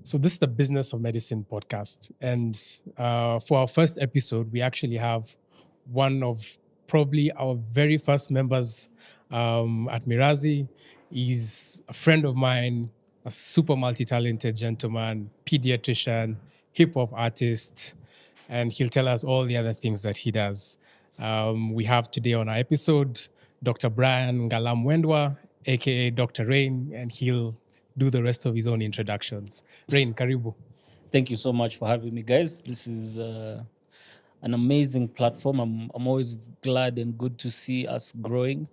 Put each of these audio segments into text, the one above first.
So this is the Business of Medicine podcast. And for our first episode, we actually have one of probably our very first members at Mirazi. He's a friend of mine, a super multi-talented gentleman, pediatrician, hip-hop artist, and he'll tell us all the other things that he does. We have today on our episode Dr. Brian Ngala Mwendwa A.K.A Dr. Rain, and he'll do the rest of his own introductions. Rain, karibu. Thank you so much for having me, guys. This is an amazing platform. I'm always glad and good to see us growing.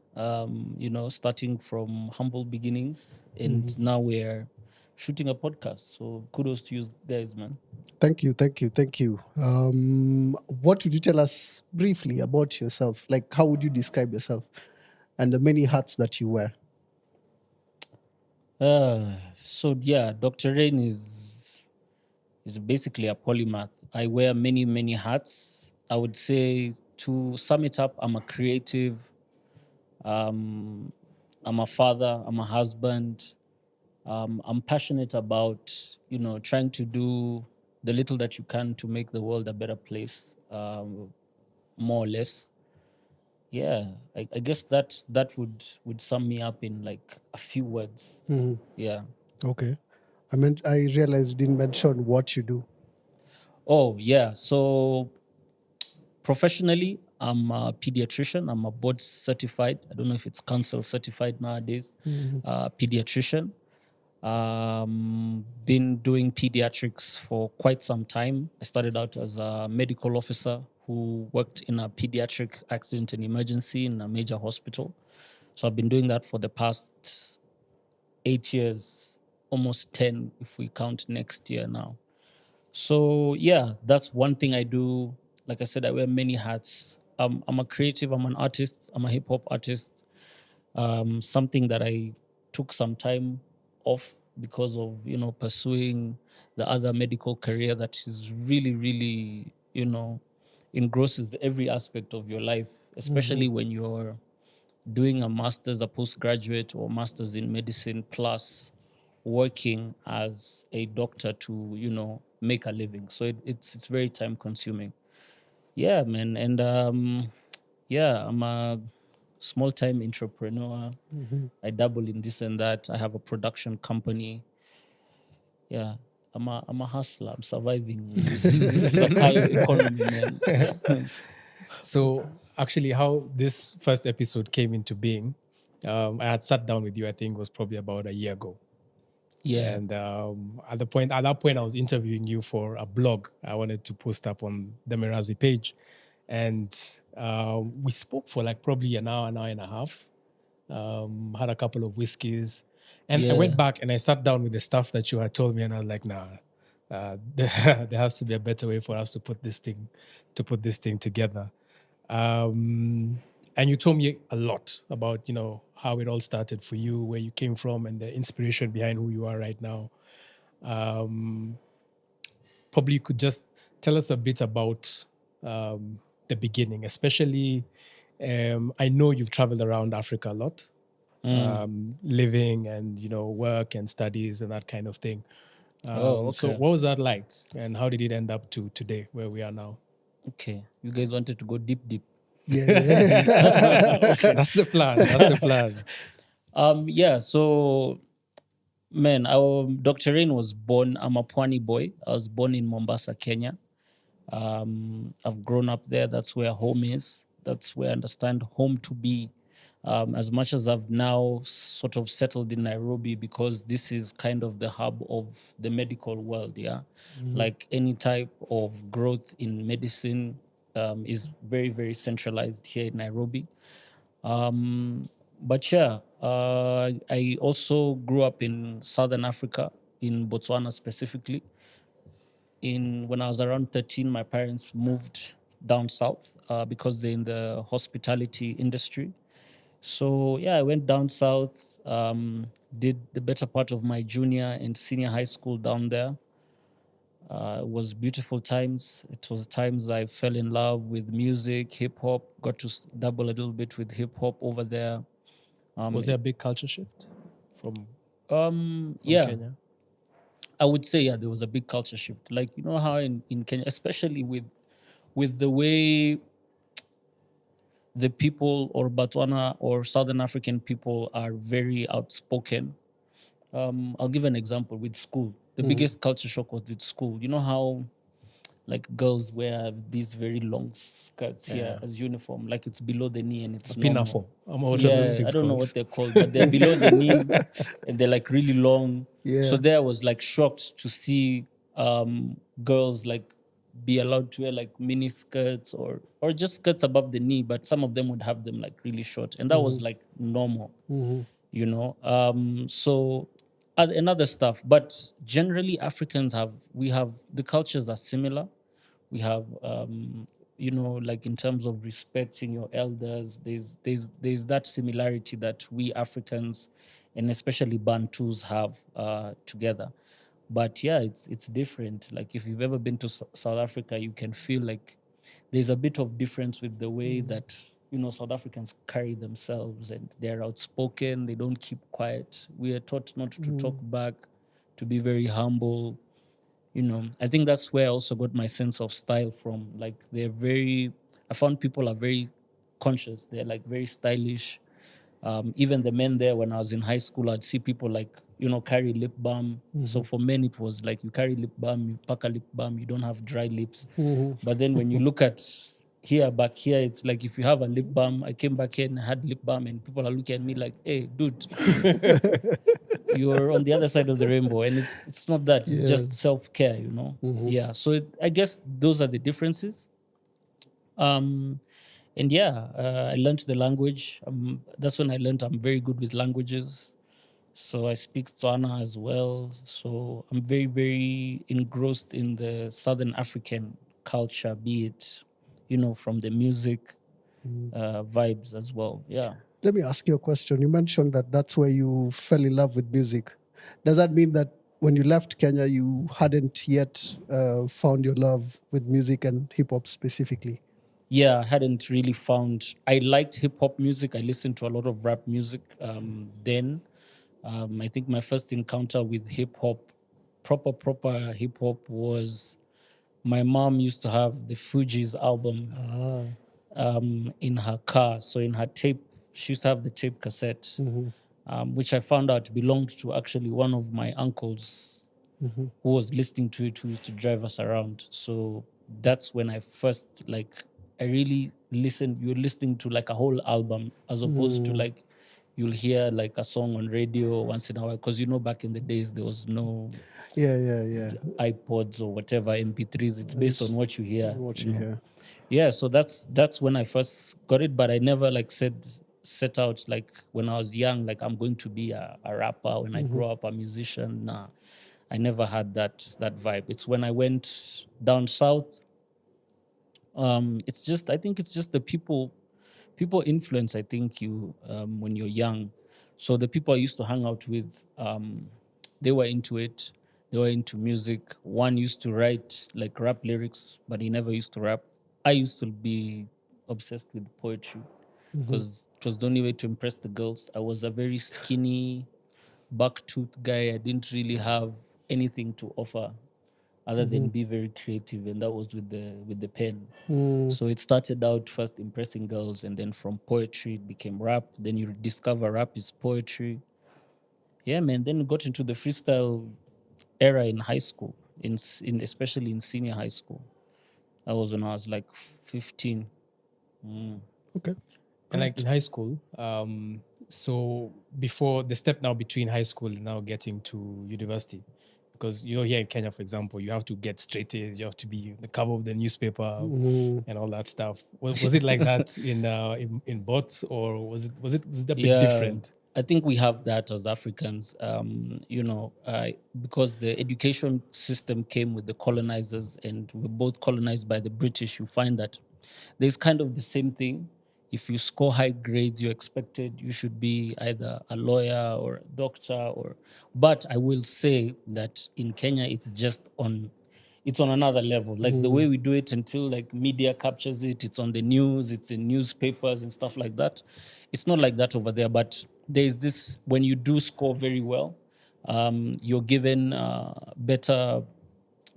Starting from humble beginnings, and now we're shooting a podcast. So kudos to you guys, man. Thank you. What would you tell us briefly about yourself? Like, how would you describe yourself and the many hats that you wear? Dr. Rain is basically a polymath. I wear many hats. I would say, to sum it up, I'm a creative. I'm a father. I'm a husband. I'm passionate about trying to do the little that you can to make the world a better place, more or less. Yeah, I guess that would sum me up in like a few words. Yeah. Okay. I realized you didn't mention what you do. Oh yeah. So professionally, I'm a pediatrician. I'm a board certified. I don't know if it's council certified nowadays. Pediatrician. Been doing pediatrics for quite some time. I started out as a medical officer who worked in a pediatric accident and emergency in a major hospital. So I've been doing that for the past 8 years, almost 10 if we count next year now. So yeah, that's one thing I do. Like I said, I wear many hats. I'm a creative. I'm an artist. I'm a hip hop artist. Something that I took some time off because of pursuing the other medical career that is really engrosses every aspect of your life, especially when you're doing a master's, a postgraduate or master's in medicine, plus working as a doctor to make a living. So it's very time consuming. Yeah, man. And I'm a small time entrepreneur. I dabble in this and that. I have a production company. Yeah, I'm a hustler. I'm surviving. This is a high economy, man. So actually, how this first episode came into being, I had sat down with you. I think it was probably about a year ago. Yeah. And at that point, I was interviewing you for a blog I wanted to post up on the Mirazi page, and we spoke for like probably an hour and a half. Had a couple of whiskeys, and I went back and I sat down with the stuff that you had told me, and I was like, nah, there has to be a better way for us to put this thing together. And you told me a lot about how it all started for you, where you came from, and the inspiration behind who you are right now. Probably you could just tell us a bit about the beginning, especially. I know you've traveled around Africa a lot, living and work and studies and that kind of thing. So what was that like, and how did it end up to today where we are now? Okay, you guys wanted to go deep. Yeah. Okay, that's the plan. So, man, Dr. Rain was born. I'm a Pwani boy. I was born in Mombasa, Kenya. I've grown up there. That's where home is. That's where I understand home to be. As much as I've now sort of settled in Nairobi, because this is kind of the hub of the medical world, yeah? Like any type of growth in medicine is very, very centralized here in Nairobi. But yeah, I also grew up in Southern Africa, in Botswana specifically. When I was around 13, my parents moved down south because they're in the hospitality industry. So yeah, I went down south, did the better part of my junior and senior high school down there. It was beautiful times. It was times I fell in love with music, hip hop. Got to dabble a little bit with hip hop over there. Was there a big culture shift from Yeah, Kenya? I would say, yeah, there was a big culture shift. Like, you know how in Kenya, especially with the way the people or Botswana or Southern African people are very outspoken. I'll give an example with school. The biggest culture shock was with school. You know how like girls wear these very long skirts here as uniform, like it's below the knee and it's normal. Pinafore. What are those Yeah, I things don't know called? what they're called, but they're below the knee and they're like really long. Yeah. So there I was like shocked to see girls like be allowed to wear like mini skirts or just skirts above the knee, but some of them would have them like really short, and that was like normal, you know. So and other stuff, but generally Africans have the cultures are similar. We have you know, like in terms of respecting your elders, there's that similarity that we Africans and especially Bantus have together. But yeah, it's different. Like if you've ever been to South Africa, you can feel like there's a bit of difference with the way that, you know, South Africans carry themselves, and they're outspoken, they don't keep quiet. We are taught not to talk back, to be very humble. You know, I think that's where I also got my sense of style from. Like I found people are very conscious, they're like very stylish. Even the men there, when I was in high school, I'd see people like, you know, carry lip balm. So for men it was like you carry lip balm, you pack a lip balm, you don't have dry lips. But then when you look at back here, it's like if you have a lip balm, I came back here and had lip balm and people are looking at me like, hey dude, you're on the other side of the rainbow, and it's not that. It's just self-care, you know. Yeah, so I guess those are the differences. And yeah, I learned the language. That's when I learned I'm very good with languages. So I speak Tswana as well. So I'm very, very engrossed in the Southern African culture, be it, you know, from the music vibes as well. Yeah. Let me ask you a question. You mentioned that that's where you fell in love with music. Does that mean that when you left Kenya, you hadn't yet found your love with music and hip hop specifically? Yeah, I hadn't really found. I liked hip hop music. I listened to a lot of rap music then. I think my first encounter with hip hop, proper hip hop, was my mom used to have the Fugees album in her car. So in her tape, she used to have the tape cassette, which I found out belonged to actually one of my uncles who was listening to it, who used to drive us around. So that's when I first I really listened. You're listening to like a whole album as opposed to like you'll hear like a song on radio once in a while, because you know back in the days there was no Yeah. iPods or whatever MP3s. It's based on what you hear. What you you know. hear. Yeah, so that's when I first got it, but I never like set out like when I was young, like I'm going to be a rapper when I grow up, a musician. Nah, I never had that vibe. It's when I went down south. It's just, I think it's just the people influence. I think you when you're young. So the people I used to hang out with, they were into it. They were into music. One used to write like rap lyrics, but he never used to rap. I used to be obsessed with poetry because it was the only way to impress the girls. I was a very skinny, buck-toothed guy. I didn't really have anything to offer other than be very creative, and that was with the pen. So it started out first impressing girls, and then from poetry it became rap. Then you discover rap is poetry. Yeah, man. Then got into the freestyle era in high school, in especially in senior high school. That was when I was like 15. Okay. And like in high school, so before the step now between high school and now getting to university, because you know here in Kenya, for example, you have to get straight A's, you have to be the cover of the newspaper and all that stuff. Was it like that in bots, or was it a bit Yeah, different? I think we have that as Africans, you know, because the education system came with the colonizers and we're both colonized by the British. You find that there's kind of the same thing. If you score high grades, you're expected you should be either a lawyer or a doctor but I will say that in Kenya it's on another level. Like the way we do it until like media captures it, it's on the news, it's in newspapers and stuff like that. It's not like that over there, but there's this when you do score very well, You're given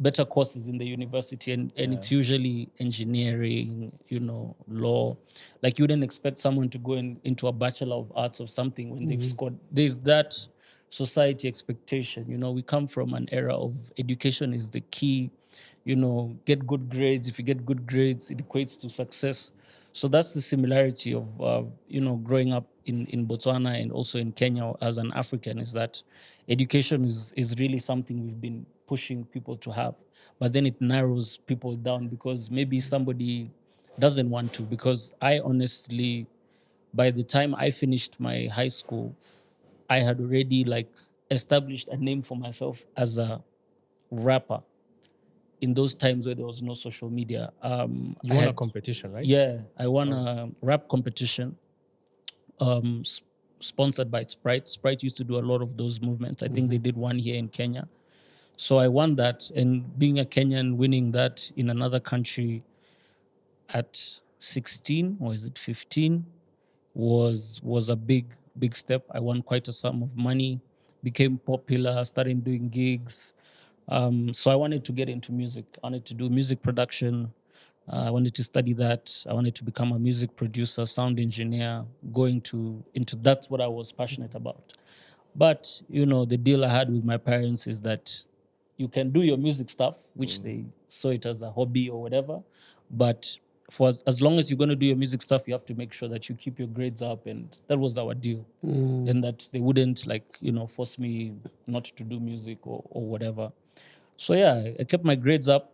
better courses in the university, and it's usually engineering, law. Like, you wouldn't expect someone to go into a bachelor of arts or something when they've scored. There's that society expectation. We come from an era of education is the key. Get good grades. If you get good grades, it equates to success. So that's the similarity of growing up in Botswana and also in Kenya as an African, is that education is really something we've been pushing people to have, but then it narrows people down because maybe somebody doesn't want to. Because I honestly, by the time I finished my high school, I had already like established a name for myself as a rapper. In those times where there was no social media, You won a competition, right? yeah, I won a rap competition, um, s- sponsored by Sprite. Sprite used to do a lot of those movements. I think they did one here in Kenya. So I won that, and being a Kenyan, winning that in another country at 16, or is it 15, was a big step. I won quite a sum of money, became popular, started doing gigs. So I wanted to get into music. I wanted to do music production. I wanted to study that. I wanted to become a music producer, sound engineer, going to into that's what I was passionate about. But the deal I had with my parents is that you can do your music stuff, which they saw it as a hobby or whatever. But for as long as you're going to do your music stuff, you have to make sure that you keep your grades up. And that was our deal. And that they wouldn't force me not to do music or whatever. So yeah, I kept my grades up.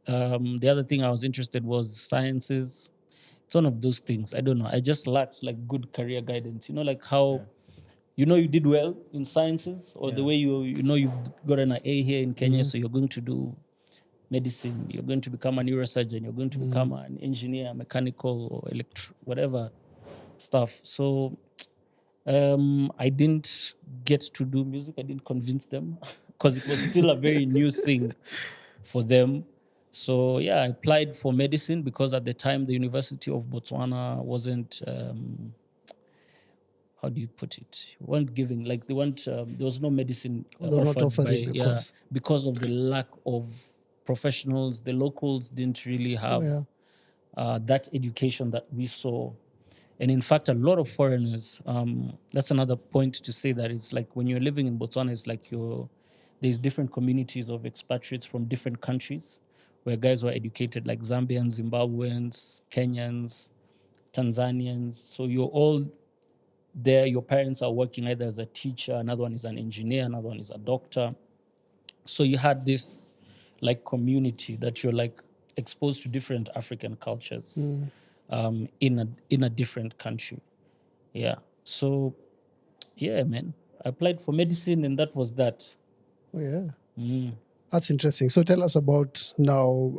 The other thing I was interested was sciences. It's one of those things. I don't know. I just lacked like good career guidance. Like how you did well in sciences, or the way you've gotten an A here in Kenya, so you're going to do medicine, you're going to become a neurosurgeon, you're going to become an engineer, mechanical or whatever stuff. So I didn't get to do music. I didn't convince them because it was still a very new thing for them. So yeah, I applied for medicine because at the time the University of Botswana wasn't how do you put it? Weren't giving like they weren't. There was no medicine They're not offered by offering the course. because of the lack of professionals. The locals didn't really have yeah. that education that we saw. And in fact, a lot of foreigners. That's another point to say that it's like when you're living in Botswana, it's like there's different communities of expatriates from different countries, where guys were educated like Zambians, Zimbabweans, Kenyans, Tanzanians. So you're all there. Your parents are working either as a teacher, another one is an engineer, another one is a doctor. So you had this like community that you're like exposed to different African cultures in a different country. Yeah. So yeah, man, I applied for medicine, and that was that. Oh, yeah. That's interesting. So tell us about now.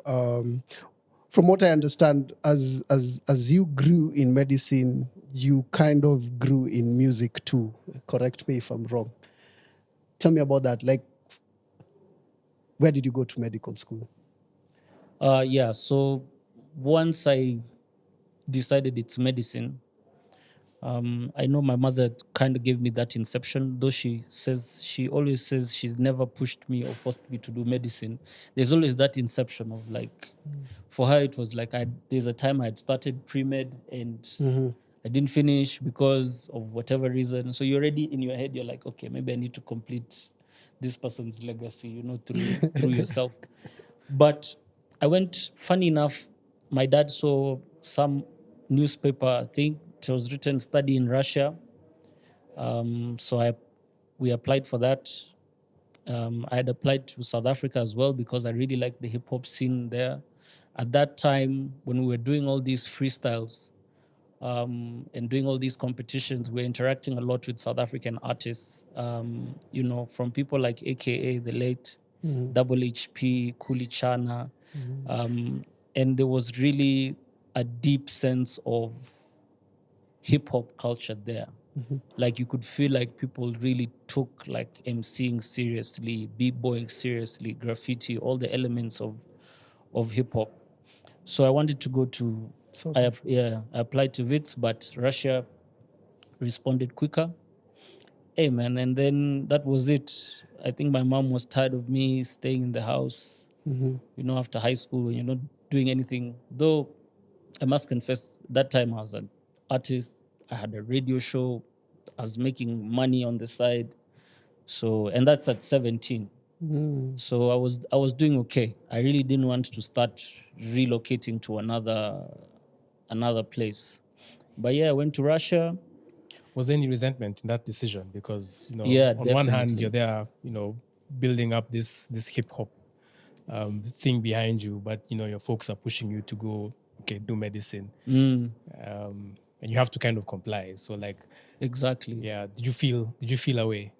From what I understand, as you grew in medicine, you kind of grew in music too. Correct me if I'm wrong. Tell me about that. Like, where did you go to medical school? Yeah. So once I decided it's medicine, I know my mother kind of gave me that inception, though she always says she's never pushed me or forced me to do medicine. There's always that inception of like, for her, it was like there's a time I had started pre-med and I didn't finish because of whatever reason. So you're already in your head, you're like, okay, maybe I need to complete this person's legacy, through yourself. But I went, funny enough, my dad saw some newspaper, I think it was written study in Russia. So we applied for that. I had applied to South Africa as well because I really liked the hip hop scene there. At that time, when we were doing all these freestyles and doing all these competitions, we were interacting a lot with South African artists, from people like A.K.A, the late Double HP, Kulichana. And there was really a deep sense of hip hop culture there. Like you could feel like people really took like MCing seriously, b-boying seriously, graffiti, all the elements of hip hop. So I wanted to go to I applied to WITS, but Russia responded quicker. hey man, and then that was it. I think my mom was tired of me staying in the house, after high school when you're not doing anything. Though I must confess, that time I was an artist. I had a radio show. I was making money on the side. So, and that's at 17. So I was doing okay. I really didn't want to start relocating to another place. But yeah, I went to Russia. Was there any resentment in that decision? Because Yeah, on one hand, definitely. you're there, building up this hip hop thing behind you, but your folks are pushing you to go, okay, do medicine, and you have to kind of comply. So like, Exactly. yeah, did you feel away?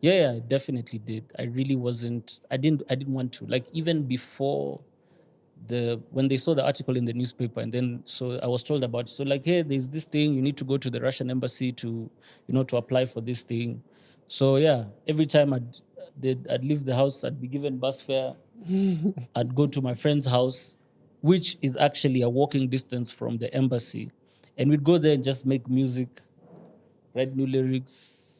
Yeah, I definitely did. I really wasn't. I didn't want to. Like even before when they saw the article in the newspaper, and then so I was told about it. So like, hey, there's this thing. You need to go to the Russian embassy to apply for this thing. So yeah, every time I'd leave the house, I'd be given bus fare. I'd go to my friend's house, which is actually a walking distance from the embassy, and we'd go there and just make music, write new lyrics,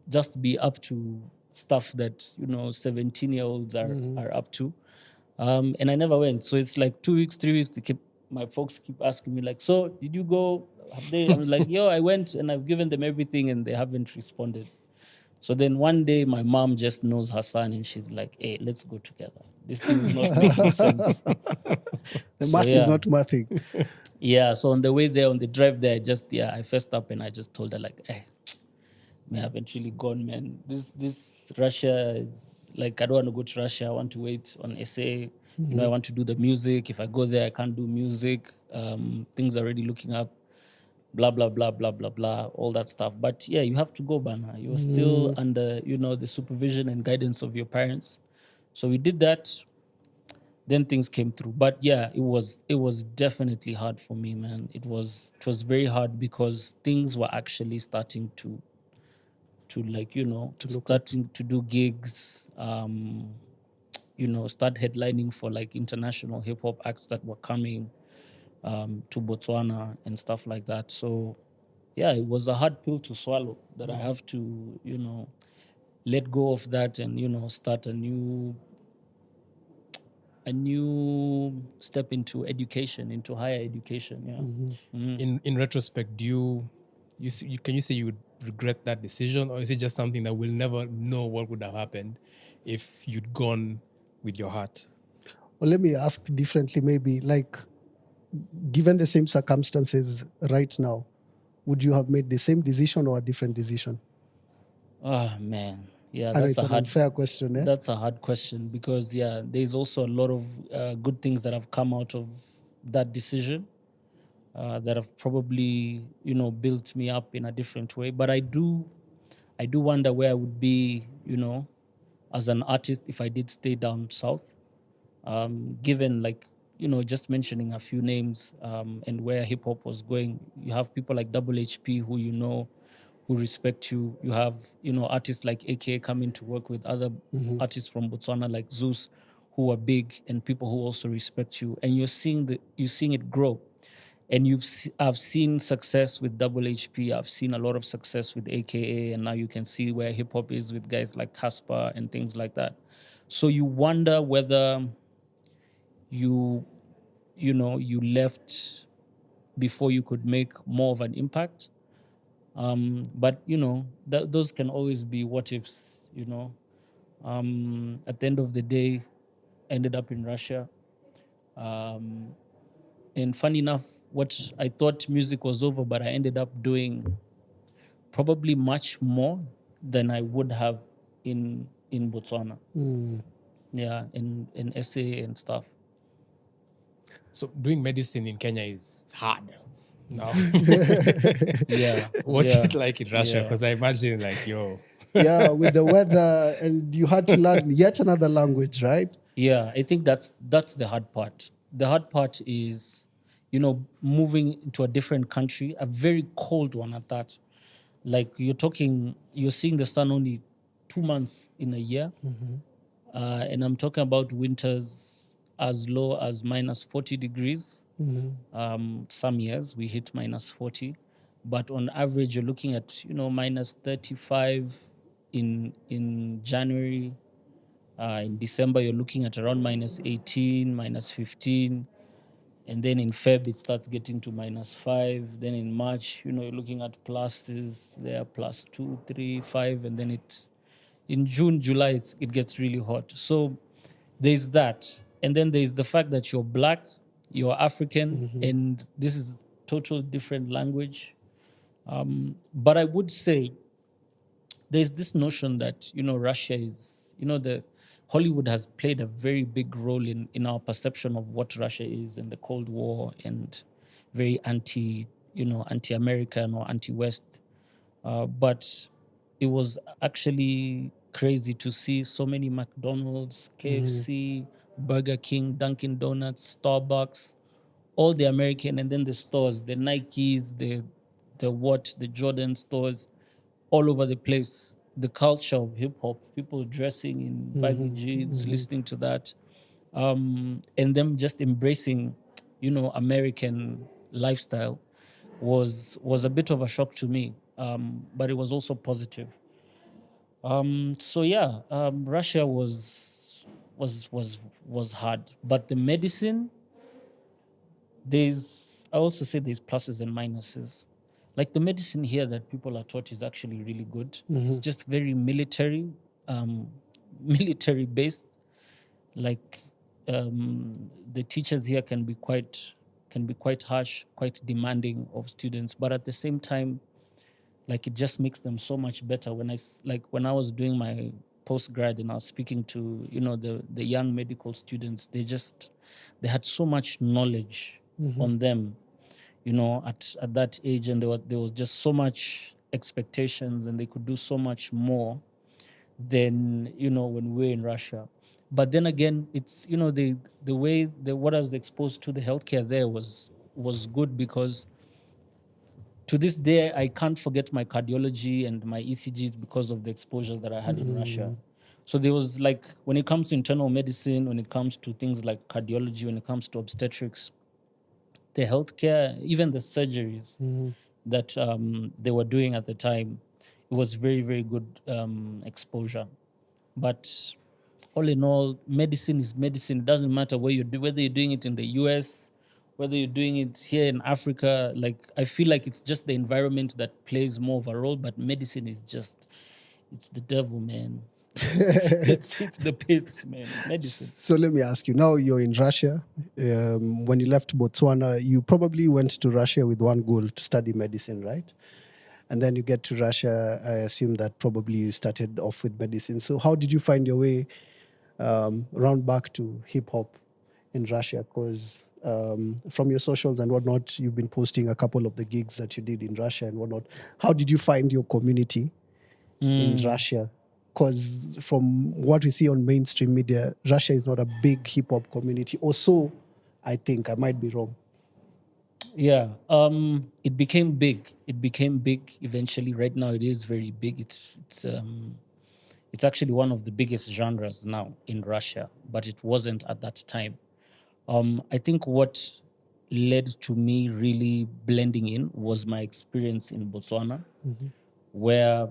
just be up to stuff that 17-year-olds are up to. And I never went. So it's like 2 weeks, 3 weeks. My folks keep asking me like, so did you go? I was like, yo, I went and I've given them everything and they haven't responded. So then one day my mom just knows her son and she's like, hey, let's go together. This thing is not making sense. The So, math is not mathing. Yeah, so on the way there, on the drive there, I fessed up and I just told her like, hey, I haven't really gone, man. This Russia is like, I don't want to go to Russia. I want to wait on SA. I want to do the music. If I go there, I can't do music. Things are already looking up. Blah blah blah blah blah blah. All that stuff. But yeah, you have to go, Bana. You are still under the supervision and guidance of your parents. So we did that. Then things came through. But yeah, it was definitely hard for me, man. It was very hard because things were actually starting to like starting to do gigs, start headlining for like international hip hop acts that were coming to Botswana and stuff like that. So yeah, it was a hard pill to swallow that I have to let go of that and start a new step into education, into higher education. In retrospect, can you say you would regret that decision, or is it just something that we'll never know what would have happened if you'd gone with your heart? Well, let me ask differently, maybe. Like, given the same circumstances right now, would you have made the same decision or a different decision? Oh man, yeah, I know that's it's a an hard. unfair question, eh? That's a hard question because there's also a lot of good things that have come out of that decision that have probably built me up in a different way. But I do wonder where I would be, as an artist if I did stay down south. Given like just mentioning a few names and where hip hop was going, you have people like Double HP who respect you. You have artists like A.K.A coming to work with other artists from Botswana like Zeus, who are big and people who also respect you. And you're seeing it grow. And I've seen success with Double HP. I've seen a lot of success with A.K.A, and now you can see where hip hop is with guys like Casper and things like that. So you wonder whether you left before you could make more of an impact. But those can always be what ifs. At the end of the day, ended up in Russia. And funny enough, what I thought music was over, but I ended up doing probably much more than I would have in Botswana. Yeah, in SA and stuff. So doing medicine in Kenya is hard. No. Yeah. What's yeah, it like in Russia? yeah. Because I imagine like, Yeah, with the weather, and you had to learn yet another language, right? Yeah, I think that's the hard part. The hard part is, moving into a different country, a very cold one at that. Like you're seeing the sun only 2 months in a year. And I'm talking about winters as low as -40 degrees. Some years we hit -40. but on average you're looking at minus 35 in January. In December you're looking at around minus 18, minus 15, and then in Feb it starts getting to minus 5. Then in March you're looking at pluses there, plus 2, 3, 5, and then in June, July it gets really hot. So there's that, and then there's the fact that you're black, you're African, and this is total different language. But I would say there's this notion that Russia is the Hollywood has played a very big role in our perception of what Russia is in the Cold War, and very anti-American or anti-West. But it was actually crazy to see so many McDonald's, KFC, Burger King, Dunkin' Donuts, Starbucks, all the American, and then the stores, the Nikes, the Jordan stores, all over the place. The culture of hip hop, people dressing in baggy jeans, listening to that, and them just embracing, American lifestyle was a bit of a shock to me, but it was also positive. So yeah, Russia was hard, but the medicine, I also say there's pluses and minuses. Like the medicine here that people are taught is actually really good. It's just very military, um, military based. Like the teachers here can be quite harsh, quite demanding of students, but at the same time, like it just makes them so much better. When I was doing my postgrad and I was speaking to the young medical students, they had so much knowledge on them, at that age, and there was just so much expectations, and they could do so much more than when we were in Russia. But then again, it's the way what I was exposed to the healthcare there was good, because to this day, I can't forget my cardiology and my ECGs because of the exposure that I had in Russia. So there was, like, when it comes to internal medicine, when it comes to things like cardiology, when it comes to obstetrics, the healthcare, even the surgeries that they were doing at the time, it was very, very good exposure. But all in all, medicine is medicine. It doesn't matter whether you're doing it in the US, whether you're doing it here in Africa. Like, I feel like it's just the environment that plays more of a role, but medicine is it's the devil, man. it's the pits, man. Medicine. So let me ask you, now you're in Russia. When you left Botswana, you probably went to Russia with one goal, to study medicine, right? And then you get to Russia, I assume that probably you started off with medicine. So how did you find your way round back to hip hop in Russia? Because from your socials and whatnot, you've been posting a couple of the gigs that you did in Russia and whatnot. How did you find your community in Russia? Because from what we see on mainstream media, Russia is not a big hip hop community. Or so I think. I might be wrong. Yeah, it became big. It became big eventually. Right now, it is very big. It's actually one of the biggest genres now in Russia, but it wasn't at that time. I think what led to me really blending in was my experience in Botswana, where,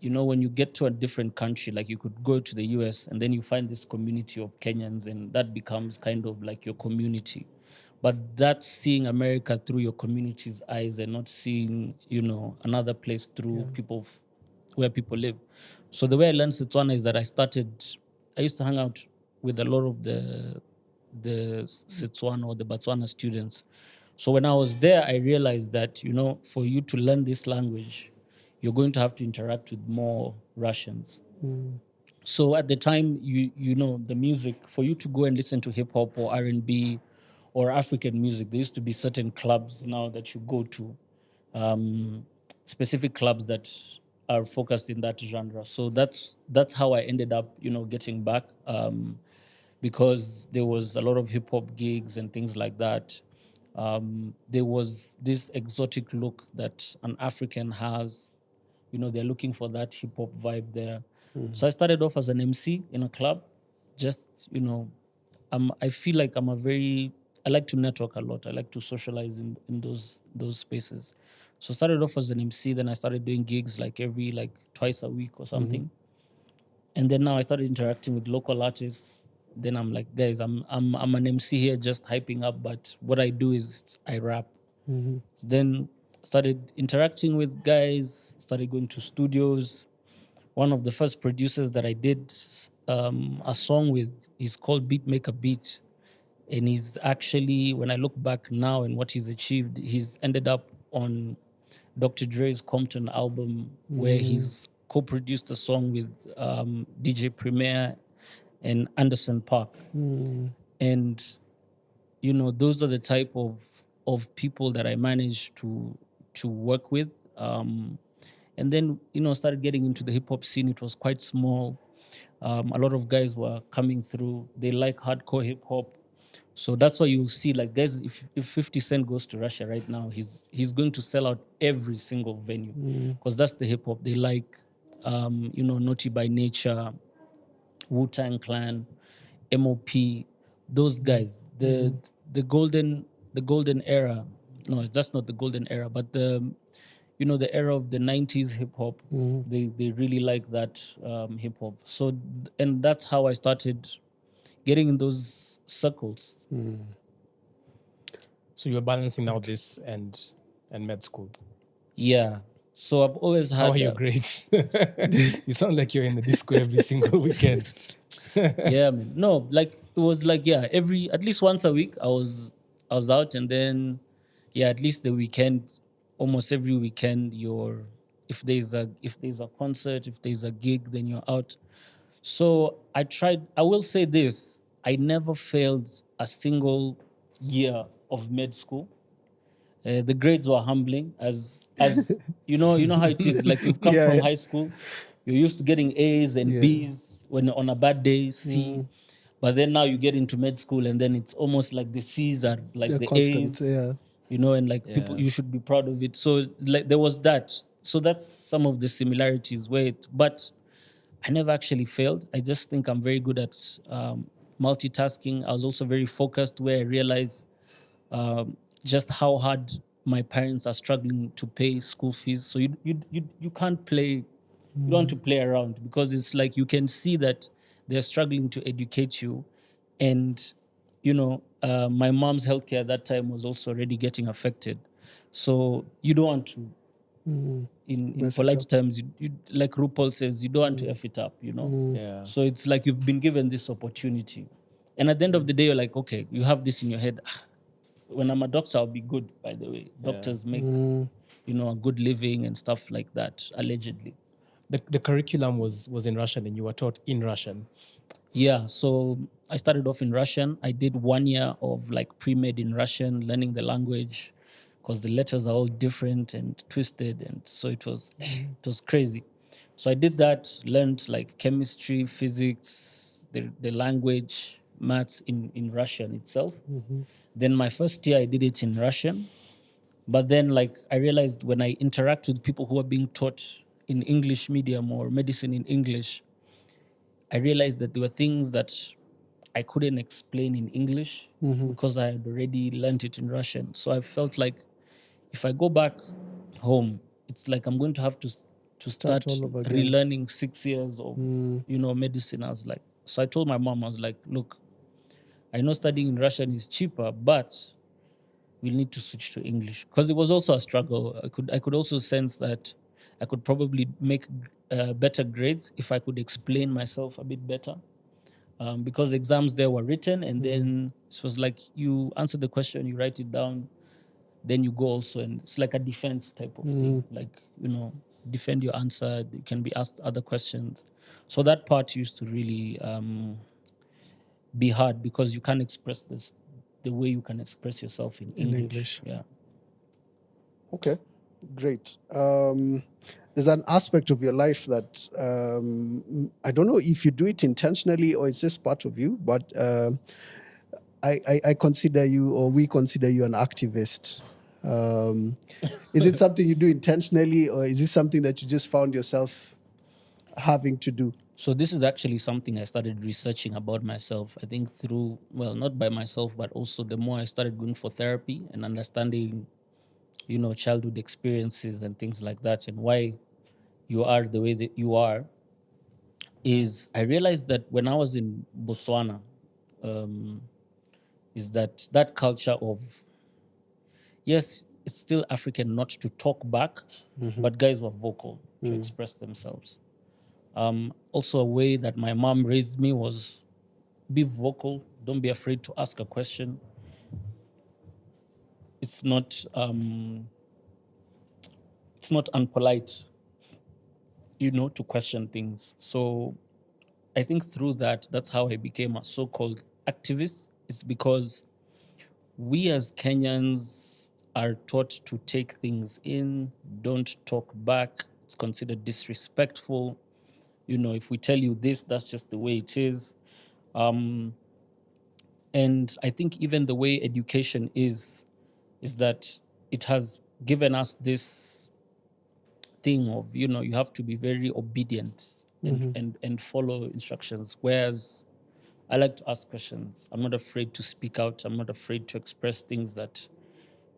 when you get to a different country, like you could go to the US and then you find this community of Kenyans, and that becomes kind of like your community. But that's seeing America through your community's eyes and not seeing, another place through where people live. So the way I learned Setswana is that I used to hang out with a lot of the Setswana or the Botswana students. So when I was there, I realized that, for you to learn this language, you're going to have to interact with more Russians. So at the time, the music, for you to go and listen to hip hop or R&B or African music, there used to be certain clubs now that you go to, specific clubs that are focused in that genre. So that's how I ended up, getting back, because there was a lot of hip hop gigs and things like that. There was this exotic look that an African has. They're looking for that hip hop vibe there. So I started off as an MC in a club. Just, I feel like I like to network a lot. I like to socialize in those spaces. So I started off as an MC, then I started doing gigs like every like twice a week or something. And then now I started interacting with local artists. Then I'm like, guys, I'm an MC here just hyping up, but what I do is I rap. Then started interacting with guys, started going to studios. One of the first producers that I did a song with is called Beatmaker Beat. And he's actually, when I look back now and what he's achieved, he's ended up on Dr. Dre's Compton album, where he's co-produced a song with DJ Premier and Anderson Park. And you know, those are the type of people that I managed to work with. And then, you know, started getting into the hip hop scene. It was quite small. A lot of guys were coming through. They like hardcore hip hop. So that's why you'll see, like, guys, if 50 Cent goes to Russia right now, he's going to sell out every single venue, because that's the hip hop they like. You know, Naughty by Nature, Wu-Tang Clan, MOP, those guys. The golden era. No, that's not the golden era, but the, you know, the era of the 90s hip hop. They really like that hip hop. So, and that's how I started getting in those circles. So you're balancing now this and med school. Yeah. So I've always had. How are your grades? You sound like you're in the disco every single weekend. Yeah, man. No, like it was like, yeah, at least once a week I was out, and then yeah, at least the weekend, almost every weekend if there's a concert, if there's a gig, then you're out. So I will say this, I never failed a single year of med school. The grades were humbling, as you know how it is. Like, you've come from high school, you're used to getting A's and B's, when on a bad day C, but then now you get into med school, and then it's almost like the C's are like the constant, A's, you know, and like people, you should be proud of it. So like there was that. So that's some of the similarities but I never actually failed. I just think I'm very good at multitasking. I was also very focused, where I realized just how hard my parents are struggling to pay school fees. So you can't play, you don't want to play around, because it's like you can see that they're struggling to educate you. And, you know, my mom's healthcare at that time was also already getting affected. So you don't want to, in polite terms, you, like RuPaul says, you don't want to F it up, you know? Yeah. So it's like you've been given this opportunity. And at the end of the day, you're like, okay, you have this in your head. When I'm a doctor, I'll be good, by the way. Doctors make, you know, a good living and stuff like that, allegedly. The curriculum was in Russian, and you were taught in Russian. Yeah, so I started off in Russian. I did 1 year of like pre-med in Russian, learning the language, because the letters are all different and twisted, and so it was crazy. So I did that, learned like chemistry, physics, the language, maths in Russian itself. Then my first year I did it in Russian, but then like I realized when I interact with people who are being taught in English medium or medicine in English, I realized that there were things that I couldn't explain in English because I had already learned it in Russian. So I felt like if I go back home, it's like I'm going to have to start all over again. relearning 6 years of you know, medicine. I was like, so I told my mom, I was like, look, I know studying in Russian is cheaper, but we'll need to switch to English, because it was also a struggle. I could also sense that I could probably make better grades if I could explain myself a bit better. Because exams there were written, and then it was like you answer the question, you write it down, then you go also, and it's like a defense type of thing. Like, you know, defend your answer. You can be asked other questions. So that part used to really be hard, because you can't express this the way you can express yourself in English. Yeah. Okay, great. There's an aspect of your life that I don't know if you do it intentionally or it's just part of you, but I consider you, or we consider you, an activist. Is it something you do intentionally, or is this something that you just found yourself having to do? So this is actually something I started researching about myself. I think not by myself, but also the more I started going for therapy and understanding, childhood experiences and things like that, and why you are the way that you are, is I realized that when I was in Botswana, is that culture of, yes, it's still African not to talk back, but guys were vocal to express themselves. Also, a way that my mom raised me was be vocal. Don't be afraid to ask a question. It's not unpolite, to question things. So I think through that's how I became a so-called activist. It's because we as Kenyans are taught to take things in, don't talk back. It's considered disrespectful. If we tell you this, that's just the way it is. And I think even the way education is that it has given us this thing of, you have to be very obedient and follow instructions. Whereas I like to ask questions. I'm not afraid to speak out. I'm not afraid to express things that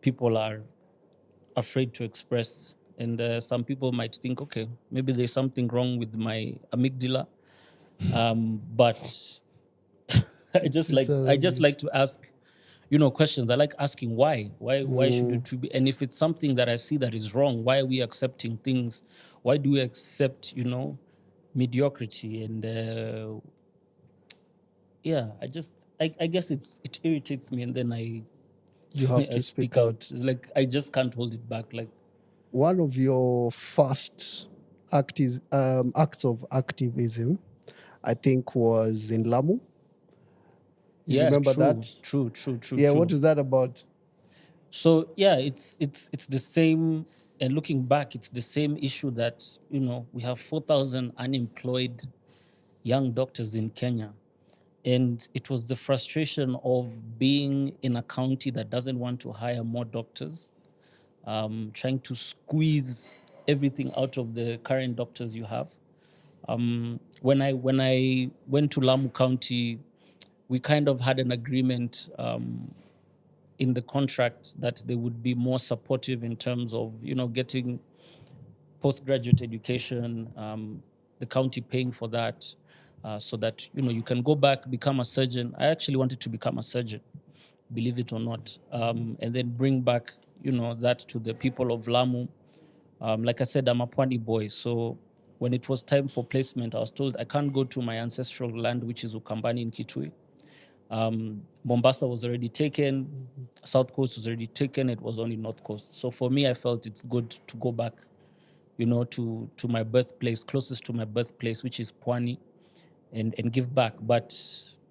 people are afraid to express. And some people might think, okay, maybe there's something wrong with my amygdala. But I just like to ask, questions. I like asking why. Why should it be? And if it's something that I see that is wrong, why are we accepting things? Why do we accept, mediocrity? And yeah, I guess it irritates me, and then You have I to speak out. It's like I just can't hold it back. Like, one of your first acts of activism, I think, was in Lamu. You yeah, remember true, that? true. Yeah, True. what was that about? So yeah, it's the same. And looking back, it's the same issue that we have 4,000 unemployed young doctors in Kenya, and it was the frustration of being in a county that doesn't want to hire more doctors, trying to squeeze everything out of the current doctors you have. When I went to Lamu County, we kind of had an agreement in the contract that they would be more supportive in terms of getting postgraduate education, the county paying for that, so that you can go back, become a surgeon. I actually wanted to become a surgeon, believe it or not, and then bring back that to the people of Lamu. Like I said, I'm a Pwani boy, so when it was time for placement, I was told I can't go to my ancestral land, which is Ukambani in Kitui. Mombasa was already taken, South Coast was already taken, it was only North Coast. So for me, I felt it's good to go back, to my birthplace, closest to my birthplace, which is Pwani, and give back. But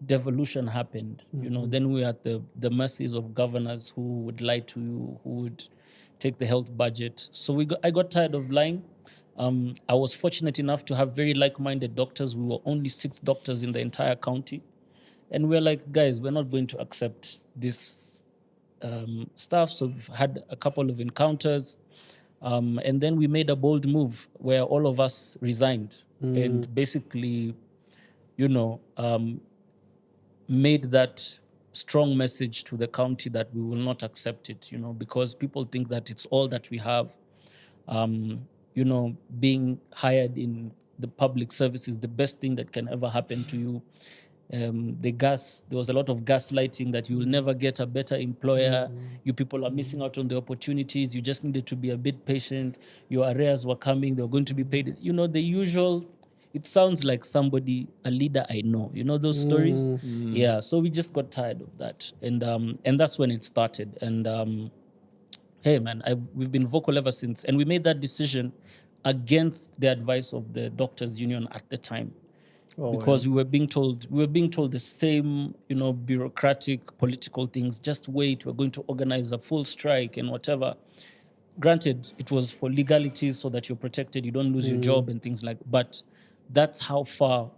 devolution happened. Then we were at the mercies of governors who would lie to you, who would take the health budget. So I got tired of lying. I was fortunate enough to have very like-minded doctors. We were only 6 doctors in the entire county. And we're like, guys, we're not going to accept this stuff. So we've had a couple of encounters. And then we made a bold move where all of us resigned and basically, made that strong message to the county that we will not accept it, because people think that it's all that we have. Being hired in the public service is the best thing that can ever happen to you. There was a lot of gaslighting that you will never get a better employer. You people are missing out on the opportunities. You just needed to be a bit patient. Your arrears were coming. They were going to be paid. The usual. It sounds like a leader I know. Those stories? Yeah. So we just got tired of that. And that's when it started. And hey, man, we've been vocal ever since. And we made that decision against the advice of the doctors' union at the time. Because we were being told the same, bureaucratic political things. Just wait, we're going to organize a full strike and whatever. Granted, it was for legalities so that you're protected, you don't lose your job and things like. But that's how far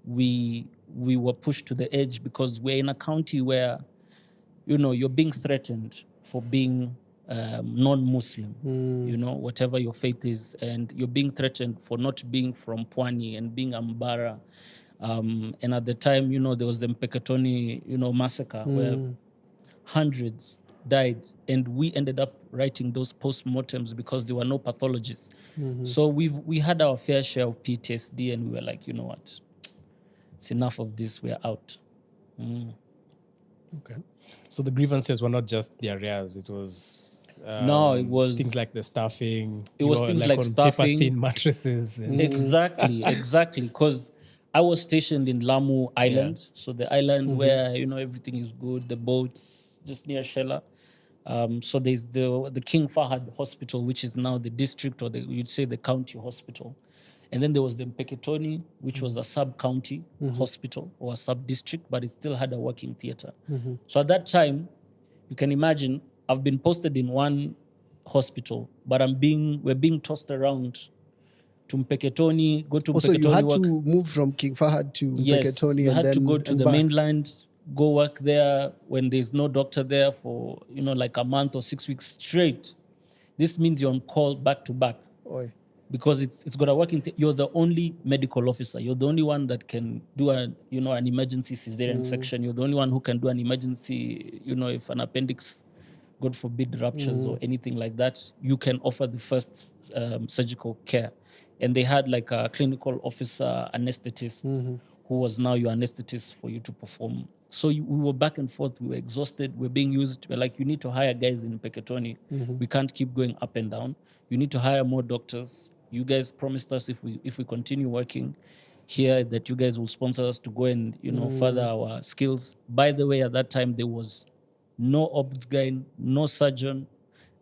we were pushed to the edge, because we're in a county where you're being threatened for being non-Muslim, whatever your faith is, and you're being threatened for not being from Pwani and being Ambara. And at the time, there was the Mpeketoni, massacre where hundreds died, and we ended up writing those post-mortems because there were no pathologists. So we had our fair share of PTSD, and we were like, you know what, it's enough of this, we're out. Okay. So the grievances were not just the arrears; it was No, it was things like the staffing. It You was were things like like on paper staffing. thin mattresses. And Exactly. Because I was stationed in Lamu Island, so the island where everything is good, the boats just near Shela. So there's the King Fahad Hospital, which is now the district, or you'd say the county hospital, and then there was the Mpeketoni, which was a sub-county hospital or a sub-district, but it still had a working theater. So at that time, you can imagine I've been posted in one hospital, but we're being tossed around to Mpeketoni, go to Also, you Mpeketoni had work. to move from King Fahad to Yes, Mpeketoni you and had then to go to the back. mainland, go work there when there's no doctor there for like a month or 6 weeks straight. This means you're on call back to back Oi. because it's got a working. You're the only medical officer. You're the only one that can do an emergency cesarean section. You're the only one who can do an emergency. If an appendix, God forbid, ruptures or anything like that, you can offer the first surgical care. And they had like a clinical officer anesthetist who was now your anesthetist for you to perform. So we were back and forth. We were exhausted. We're being used. We're like, you need to hire guys in Peketoni. We can't keep going up and down. You need to hire more doctors. You guys promised us if we continue working here that you guys will sponsor us to go and further our skills. By the way, at that time there was no obgyn, no surgeon,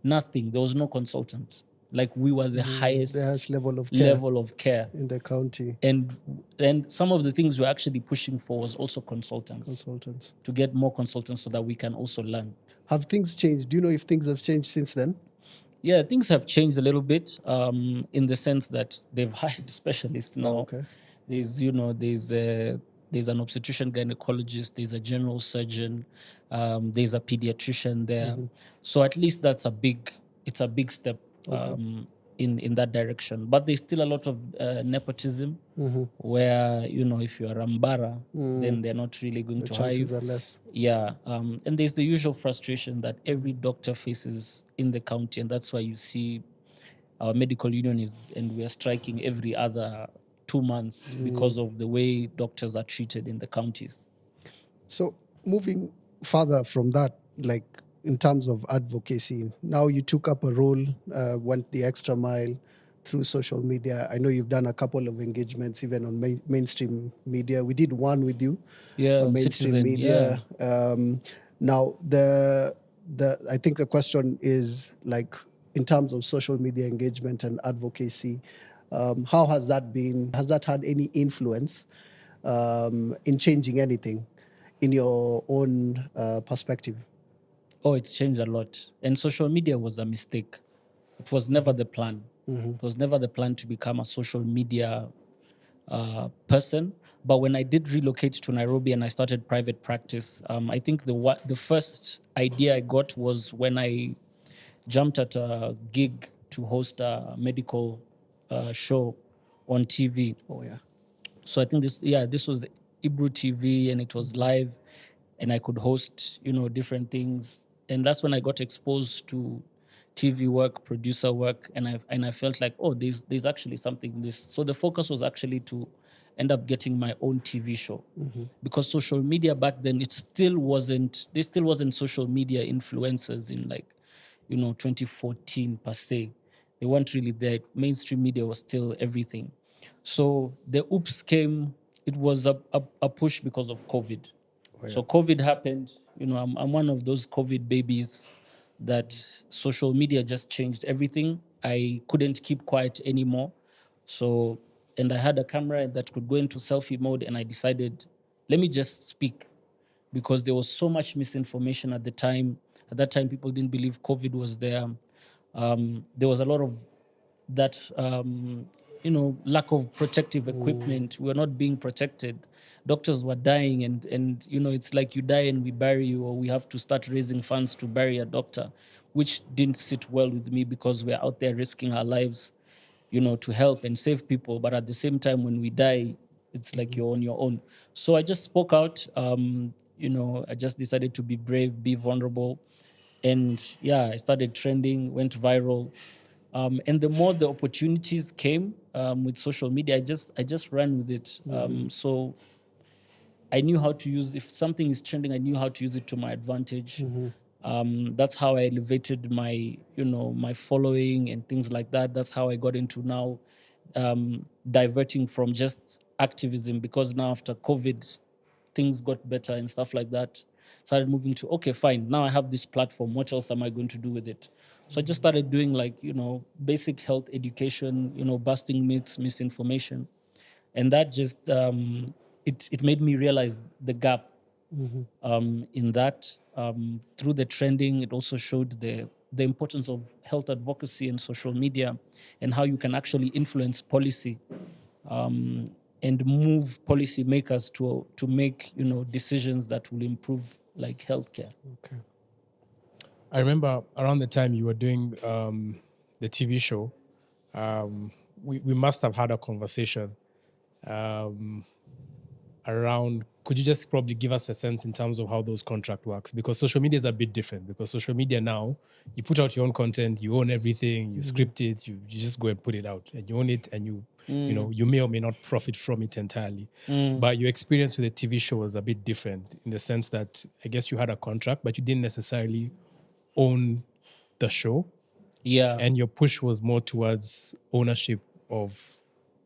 nothing. There was no consultant. Like we were the highest level of care care. in the county. And some of the things we're actually pushing for was also consultants, to get more consultants so that we can also learn. Have things changed? Do you know if things have changed since then? Yeah, things have changed a little bit in the sense that they've hired specialists now. Okay. There's an obstetrician gynecologist, there's a general surgeon, there's a pediatrician there. So at least it's a big step in that direction. But there's still a lot of nepotism where, if you're a Mbara, then they're not really going to hire you. Chances are less. Yeah, and there's the usual frustration that every doctor faces in the county, and that's why you see our medical union and we are striking every other 2 months because of the way doctors are treated in the counties. So moving further from that, like in terms of advocacy, now you took up a role, went the extra mile through social media. I know you've done a couple of engagements even on mainstream media. We did one with you, Yeah, mainstream Citizen, media. Now I think the question is like in terms of social media engagement and advocacy, how has that been? Has that had any influence in changing anything in your own perspective? Oh, it's changed a lot. And social media was a mistake. It was never the plan. It was never the plan to become a social media person. But when I did relocate to Nairobi and I started private practice, I think the first idea I got was when I jumped at a gig to host a medical show on TV. Oh yeah. So I think this was Ibru TV and it was live, and I could host different things, and that's when I got exposed to TV work, producer work, and I felt like, oh, there's actually something in this. So the focus was actually to end up getting my own TV show, because social media back then there still wasn't social media influencers in 2014 per se. They weren't really there. Mainstream media was still everything. So the oops came. It was a push because of COVID. So COVID happened. I'm one of those COVID babies that social media just changed everything. I couldn't keep quiet anymore. So, and I had a camera that could go into selfie mode, and I decided, let me just speak, because there was so much misinformation at the time. At that time, people didn't believe COVID was there. There was a lot of that, lack of protective equipment. We were not being protected. Doctors were dying, and it's like you die and we bury you, or we have to start raising funds to bury a doctor, which didn't sit well with me because we're out there risking our lives, to help and save people. But at the same time, when we die, it's like you're on your own. So I just spoke out. I just decided to be brave, be vulnerable, And yeah, I started trending, went viral. And the more the opportunities came with social media, I just ran with it. So I knew how to use, if something is trending, I knew how to use it to my advantage. That's how I elevated my, my following and things like that. That's how I got into now diverting from just activism, because now after COVID, things got better and stuff like that. Started moving to, okay, fine, now I have this platform. What else am I going to do with it? So I just started doing like, basic health education, busting myths, misinformation. And that just, it made me realize the gap in that. Through the trending, it also showed the importance of health advocacy and social media, and how you can actually influence policy and move policymakers to make decisions that will improve like healthcare. Okay. I remember around the time you were doing the TV show, we must have had a conversation around, could you just probably give us a sense in terms of how those contract works? Because social media is a bit different, because social media now, you put out your own content, you own everything, you script it, you just go and put it out, and you own it, and you may or may not profit from it entirely. But your experience with the TV show was a bit different in the sense that I guess you had a contract, but you didn't necessarily own the show, Yeah, and your push was more towards ownership of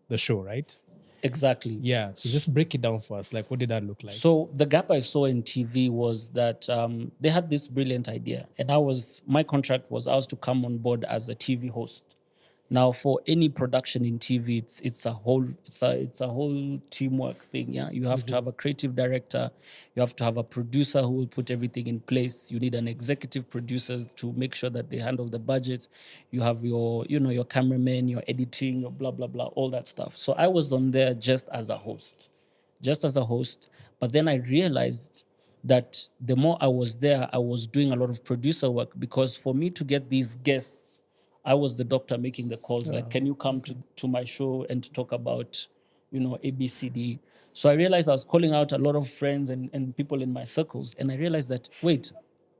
the show, right? exactly. Yeah. So just break it down for us. Like, what did that look like? So the gap I saw in TV was that they had this brilliant idea, and my contract was I was to come on board as a TV host. Now, for any production in TV, it's a whole teamwork thing. Yeah, you have to have a creative director, you have to have a producer who will put everything in place. You need an executive producer to make sure that they handle the budget. You have your cameraman, your editing, your blah blah blah, all that stuff. So I was on there just as a host. But then I realized that the more I was there, I was doing a lot of producer work, because for me to get these guests, I was the doctor making the calls. Like, can you come to my show and to talk about, ABCD? So I realized I was calling out a lot of friends and people in my circles. And I realized that, wait,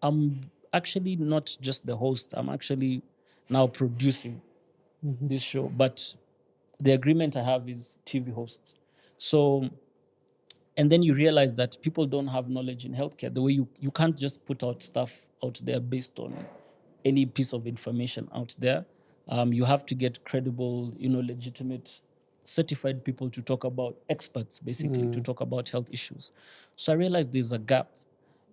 I'm actually not just the host, I'm actually now producing this show. But the agreement I have is TV hosts. So, and then you realize that people don't have knowledge in healthcare. The way you can't just put out stuff out there based on any piece of information out there. You have to get credible, legitimate, certified people to talk about, experts basically, to talk about health issues. So I realized there's a gap.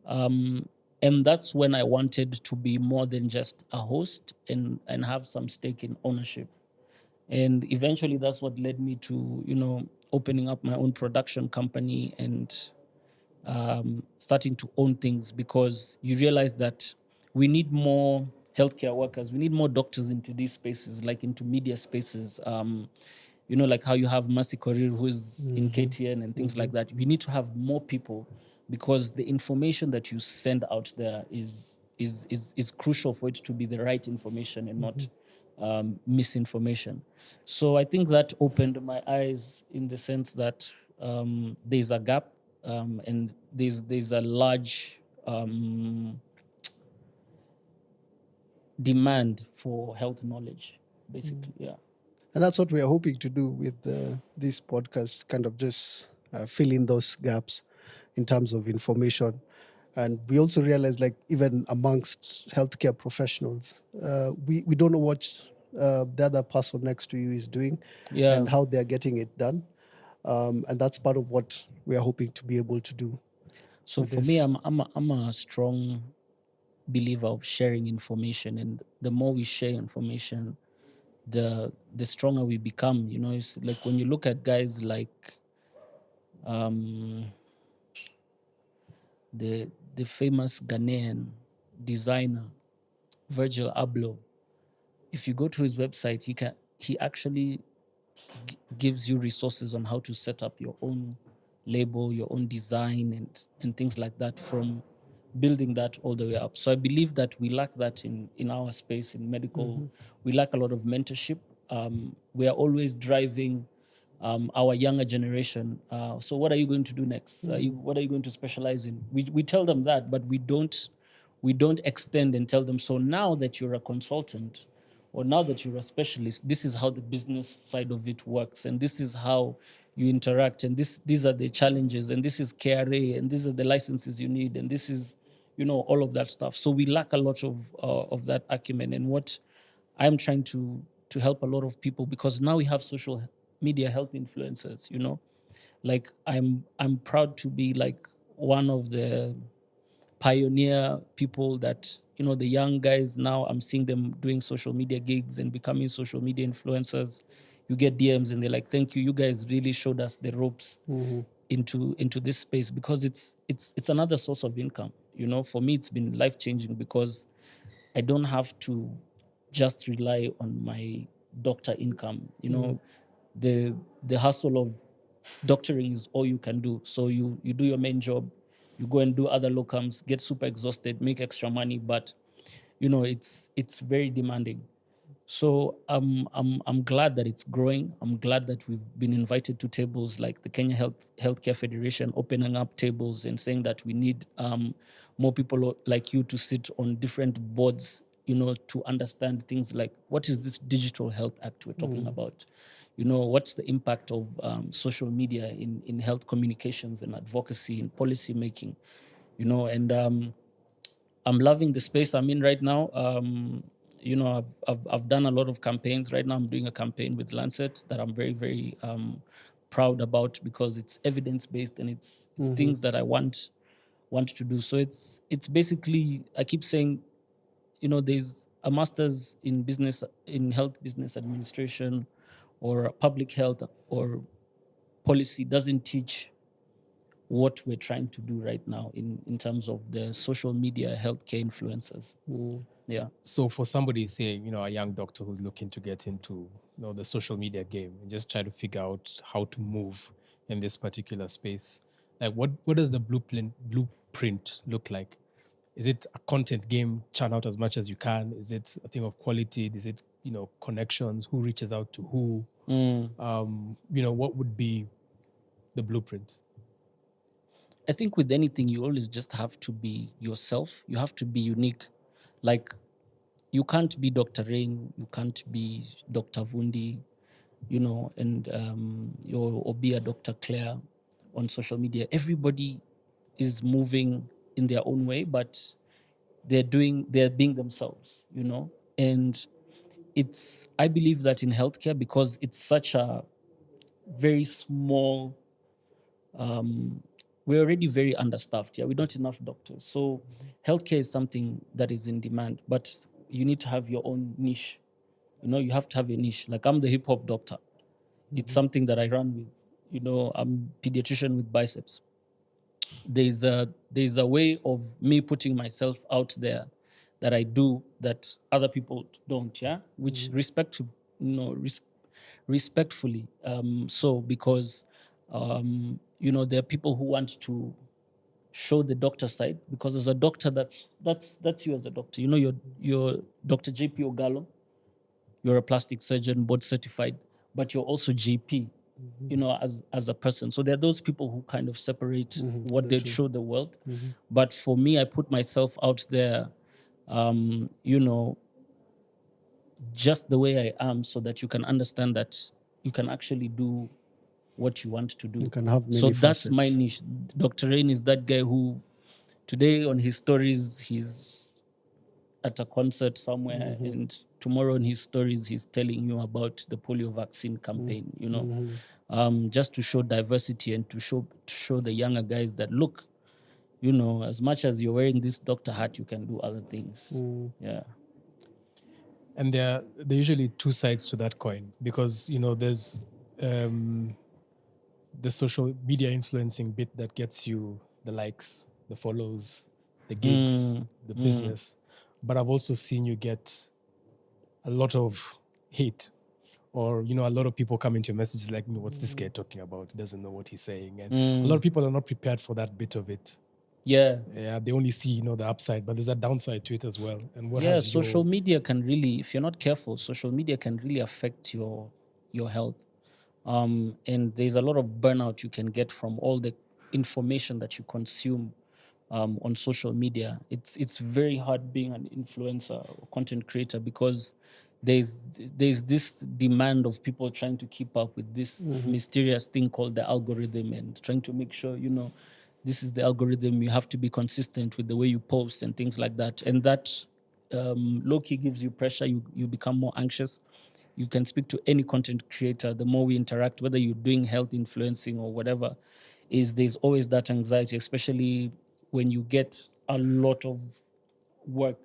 And that's when I wanted to be more than just a host and have some stake in ownership. And eventually that's what led me to opening up my own production company and starting to own things, because you realize that we need more healthcare workers, we need more doctors into these spaces, like into media spaces. Like how you have Mercy Korir, who is in KTN and things like that. We need to have more people, because the information that you send out there is crucial for it to be the right information and not misinformation. So I think that opened my eyes in the sense that there's a gap, and there's a large demand for health knowledge, basically. Yeah. And that's what we are hoping to do with this podcast, kind of just fill in those gaps in terms of information. And we also realize, like, even amongst healthcare professionals, we don't know what the other person next to you is doing Yeah. and how they're getting it done. And that's part of what we are hoping to be able to do. So with for this. me, I'm a strong believer of sharing information, and the more we share information, the stronger we become. It's like when you look at guys like the famous Ghanaian designer Virgil Abloh. If you go to his website, he actually gives you resources on how to set up your own label, your own design, and things like that, from building that all the way up. So I believe that we lack that in our space in medical. We lack a lot of mentorship. We are always driving our younger generation. So what are you going to do next? What are you going to specialize in? We tell them that, but we don't we don't extend and tell them, so now that you're a consultant or now that you're a specialist, this is how the business side of it works, and this is how you interact, and these are the challenges, and this is KRA, and these are the licenses you need, and this is, all of that stuff. So we lack a lot of that acumen, and what I'm trying to help a lot of people, because now we have social media health influencers, like I'm proud to be like one of the pioneer people that, the young guys now, I'm seeing them doing social media gigs and becoming social media influencers. You get DMs and they're like, thank you, you guys really showed us the ropes into this space, because it's another source of income. For me, it's been life-changing, because I don't have to just rely on my doctor income. The hustle of doctoring is all you can do. So you do your main job, you go and do other locums, get super exhausted, make extra money, but it's very demanding. So I'm glad that it's growing. I'm glad that we've been invited to tables like the Kenya Healthcare Federation, opening up tables and saying that we need more people like you to sit on different boards, to understand things like, what is this Digital Health Act we're talking about? What's the impact of social media in health communications and advocacy and policy making? And I'm loving the space I'm in right now. I've done a lot of campaigns. Right now, I'm doing a campaign with Lancet that I'm very, very proud about, because it's evidence based, and it's things that I want to do. So it's basically, I keep saying, there's a master's in health business administration, or public health, or policy doesn't teach what we're trying to do right now in terms of the social media healthcare influencers. Yeah. So for somebody, say, a young doctor who's looking to get into, the social media game and just try to figure out how to move in this particular space, like what does the blueprint look like? Is it a content game, churn out as much as you can? Is it a thing of quality? Is it, connections? Who reaches out to who? What would be the blueprint? I think with anything, you always just have to be yourself. You have to be unique. Like, you can't be Dr. Rain, you can't be Dr. Vundi, and or be a Dr. Claire on social media. Everybody is moving in their own way, but they're being themselves, And I believe that in healthcare, because it's such a very small, we're already very understaffed. Yeah, we don't have enough doctors. So healthcare is something that is in demand, but you need to have your own niche. You have to have a niche. Like, I'm the hip hop doctor. It's something that I run with. I'm a pediatrician with biceps. There's a way of me putting myself out there that I do that other people don't. Yeah, which respectfully. So because there are people who want to show the doctor side, because as a doctor, that's you as a doctor. You're Dr. JP Ogalo. You're a plastic surgeon, board certified, but you're also JP, as a person. So there are those people who kind of separate what they show the world. But for me, I put myself out there, just the way I am, so that you can understand that you can actually do what you want to do. You can have many So that's my facets. niche. Dr. Rain is that guy who today on his stories, he's at a concert somewhere, and tomorrow in his stories, he's telling you about the polio vaccine campaign, just to show diversity and to show the younger guys that, look, as much as you're wearing this doctor hat, you can do other things. Yeah. And there are usually two sides to that coin, because there's the social media influencing bit that gets you the likes, the follows, the gigs, the business. But I've also seen you get a lot of hate, or a lot of people come into your messages like, what's this guy talking about? He doesn't know what he's saying. And a lot of people are not prepared for that bit of it. Yeah. They only see the upside, but there's a downside to it as well. And what Yeah, has social media can really, if you're not careful, social media can really affect your health. And there's a lot of burnout you can get from all the information that you consume on social media. It's very hard being an influencer or content creator because there's this demand of people trying to keep up with this mysterious thing called the algorithm, and trying to make sure, this is the algorithm, you have to be consistent with the way you post and things like that. And that low-key gives you pressure. You become more anxious. You can speak to any content creator. The more we interact, whether you're doing health influencing or whatever, there's always that anxiety, especially when you get a lot of work,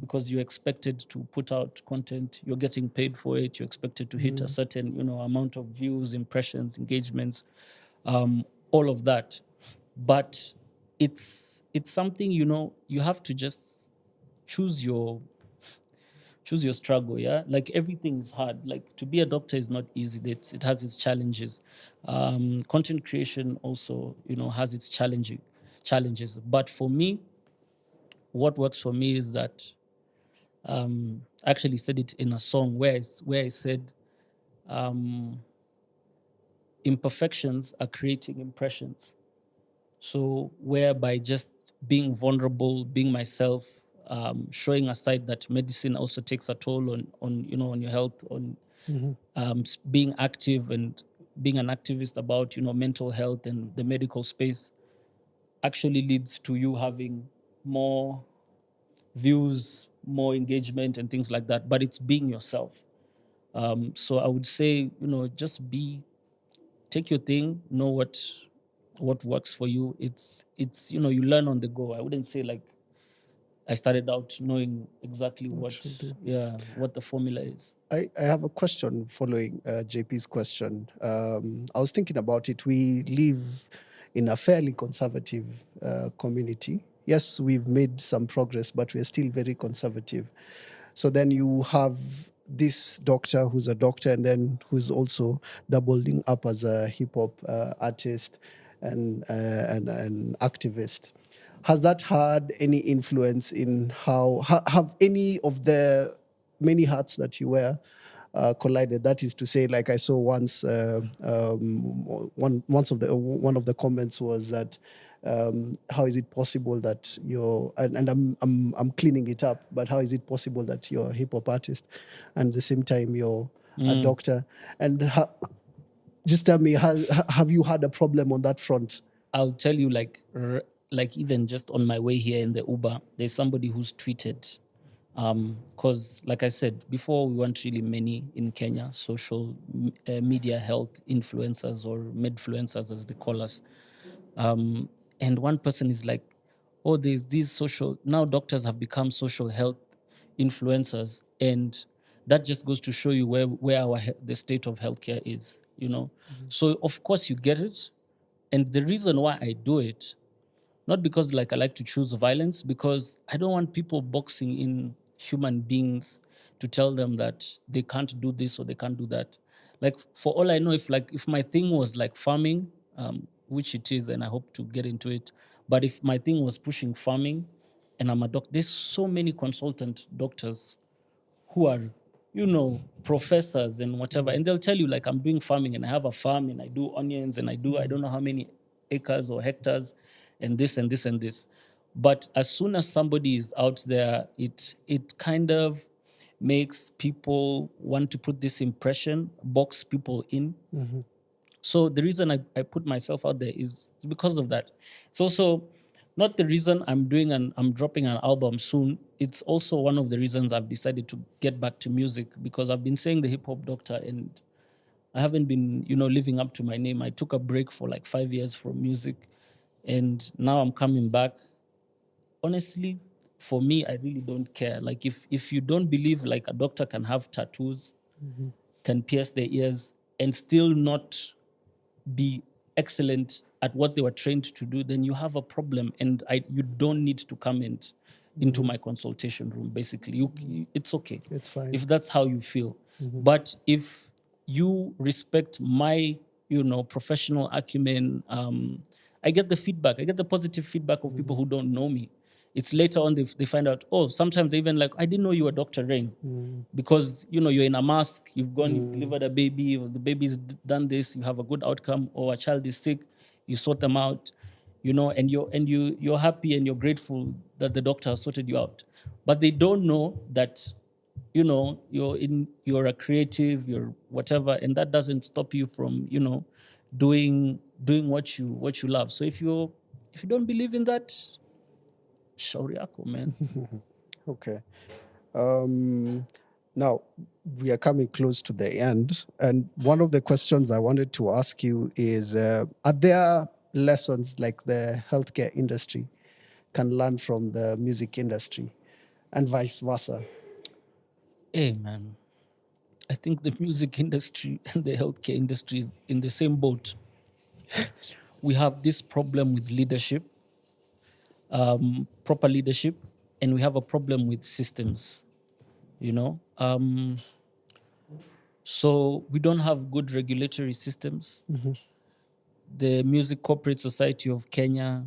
because you're expected to put out content, you're getting paid for it, you're expected to hit a certain amount of views, impressions, engagements, all of that. But it's something, you have to just choose your struggle. Yeah, like everything is hard. Like to be a doctor is not easy. It has its challenges. Content creation also has its challenges. But for me, what works for me is that I actually said it in a song where I said imperfections are creating impressions. So whereby just being vulnerable, being myself, showing a side that medicine also takes a toll on your health, on being active and being an activist about mental health and the medical space, actually leads to you having more views, more engagement, and things like that. But it's being yourself. So I would say, just take your thing, know what works for you. It's you learn on the go. I wouldn't say like I started out knowing exactly what the formula is. I have a question following JP's question. I was thinking about it. We live in a fairly conservative community. Yes, we've made some progress, but we're still very conservative. So then you have this doctor who's a doctor and then who's also doubling up as a hip hop artist and an activist. Has that had any influence in how have any of the many hats that you wear collided? That is to say, like I saw once, one of the comments was that how is it possible that you're and I'm cleaning it up, but how is it possible that you're a hip hop artist and at the same time you're a doctor? And just tell me, have you had a problem on that front? I'll tell you, like even just on my way here in the Uber, there's somebody who's tweeted, because like I said before, we weren't really many in Kenya, social media health influencers, or medfluencers as they call us. And one person is like, oh, there's these now doctors have become social health influencers, and that just goes to show you where the state of healthcare is. So of course you get it. And the reason why I do it, not because like I like to choose violence, because I don't want people boxing in human beings to tell them that they can't do this or they can't do that. Like for all I know, if my thing was like farming, which it is, and I hope to get into it, but if my thing was pushing farming, and I'm a doctor, there's so many consultant doctors who are, professors and whatever, and they'll tell you like, I'm doing farming and I have a farm and I do onions and I don't know how many acres or hectares and this and this and this. But as soon as somebody is out there, it kind of makes people want to put this impression, box people in. So the reason I put myself out there is because of that. It's also not the reason I'm dropping an album soon. It's also one of the reasons I've decided to get back to music, because I've been saying the hip hop doctor and I haven't been, living up to my name. I took a break for like 5 years from music, and now I'm coming back. Honestly, for me, I really don't care. Like if you don't believe like a doctor can have tattoos, can pierce their ears, and still not be excellent at what they were trained to do, then you have a problem, and you don't need to come into my consultation room. Basically, it's okay. It's fine. If that's how you feel. But if you respect my, professional acumen, I get the feedback. I get the positive feedback of people who don't know me. It's later on they find out, oh, sometimes they even like, I didn't know you were Dr. Rain. Because, you're in a mask, you've gone, you've delivered a baby, or the baby's done this, you have a good outcome, or a child is sick, you sort them out. and you're happy and you're grateful that the doctor has sorted you out. But they don't know that, you're a creative, you're whatever, and that doesn't stop you from, doing what you love. So if you don't believe in that, shauri yako, man. Okay. Now, we are coming close to the end. And one of the questions I wanted to ask you is, are there lessons like the healthcare industry can learn from the music industry and vice versa? Hey, man, I think the music industry and the healthcare industry is in the same boat. We have this problem with leadership, proper leadership, and we have a problem with systems, so we don't have good regulatory systems. The Music Corporate Society of Kenya,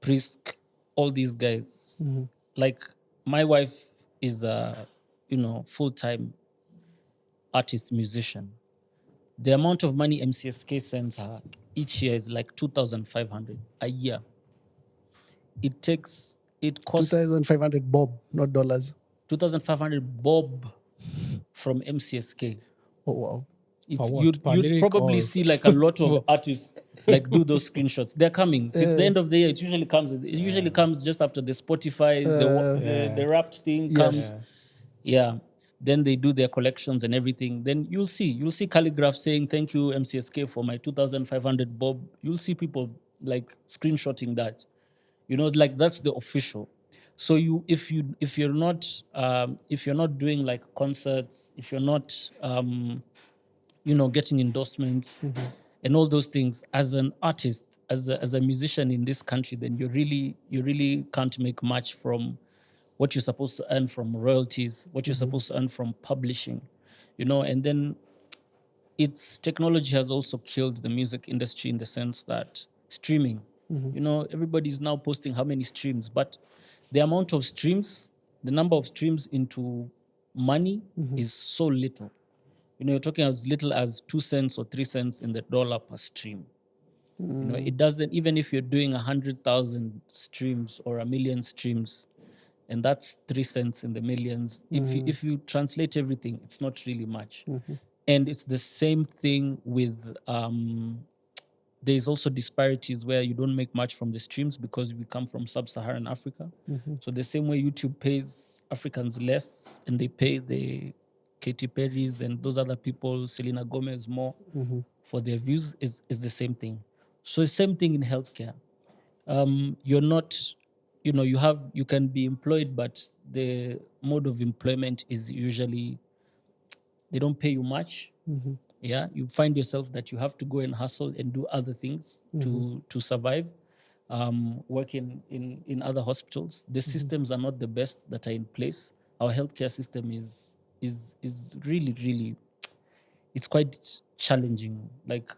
PRISC, all these guys. Like, my wife is a, full-time artist musician. The amount of money MCSK sends her each year is like 2,500 a year. It costs 2,500 bob, not dollars. 2,500 bob from MCSK. Oh, wow. For what? You'd Per lyric probably or- see like a lot of artists like do those screenshots. They're coming. So it's the end of the year. It usually comes just after the Spotify, the wrapped thing comes. Yeah. Then they do their collections and everything. Then you'll see Calligraph saying, "Thank you, MCSK, for my 2,500 bob." You'll see people like screenshotting that. Like, that's the official. So if you're not doing like concerts, if you're not getting endorsements and all those things as an artist, as a musician in this country, then you really can't make much from what you're supposed to earn from royalties, what you're supposed to earn from publishing, and then technology has also killed the music industry in the sense that streaming, everybody's now posting how many streams, but the amount of streams, the number of streams into money is so little. You're talking as little as 2 cents or 3 cents in the dollar per stream. It doesn't, even if you're doing 100,000 streams or 1,000,000 streams, and that's 3 cents in the millions. If you translate everything, it's not really much. And it's the same thing with, there's also disparities where you don't make much from the streams because we come from sub-Saharan Africa. So the same way YouTube pays Africans less, and they pay the Katy Perry's and those other people, Selena Gomez, more for their views, is the same thing. So the same thing in healthcare. You're not, you can be employed, but the mode of employment is usually they don't pay you much. Yeah, you find yourself that you have to go and hustle and do other things to survive. Work in other hospitals. The systems are not the best that are in place. Our healthcare system is really, really, it's quite challenging. Like,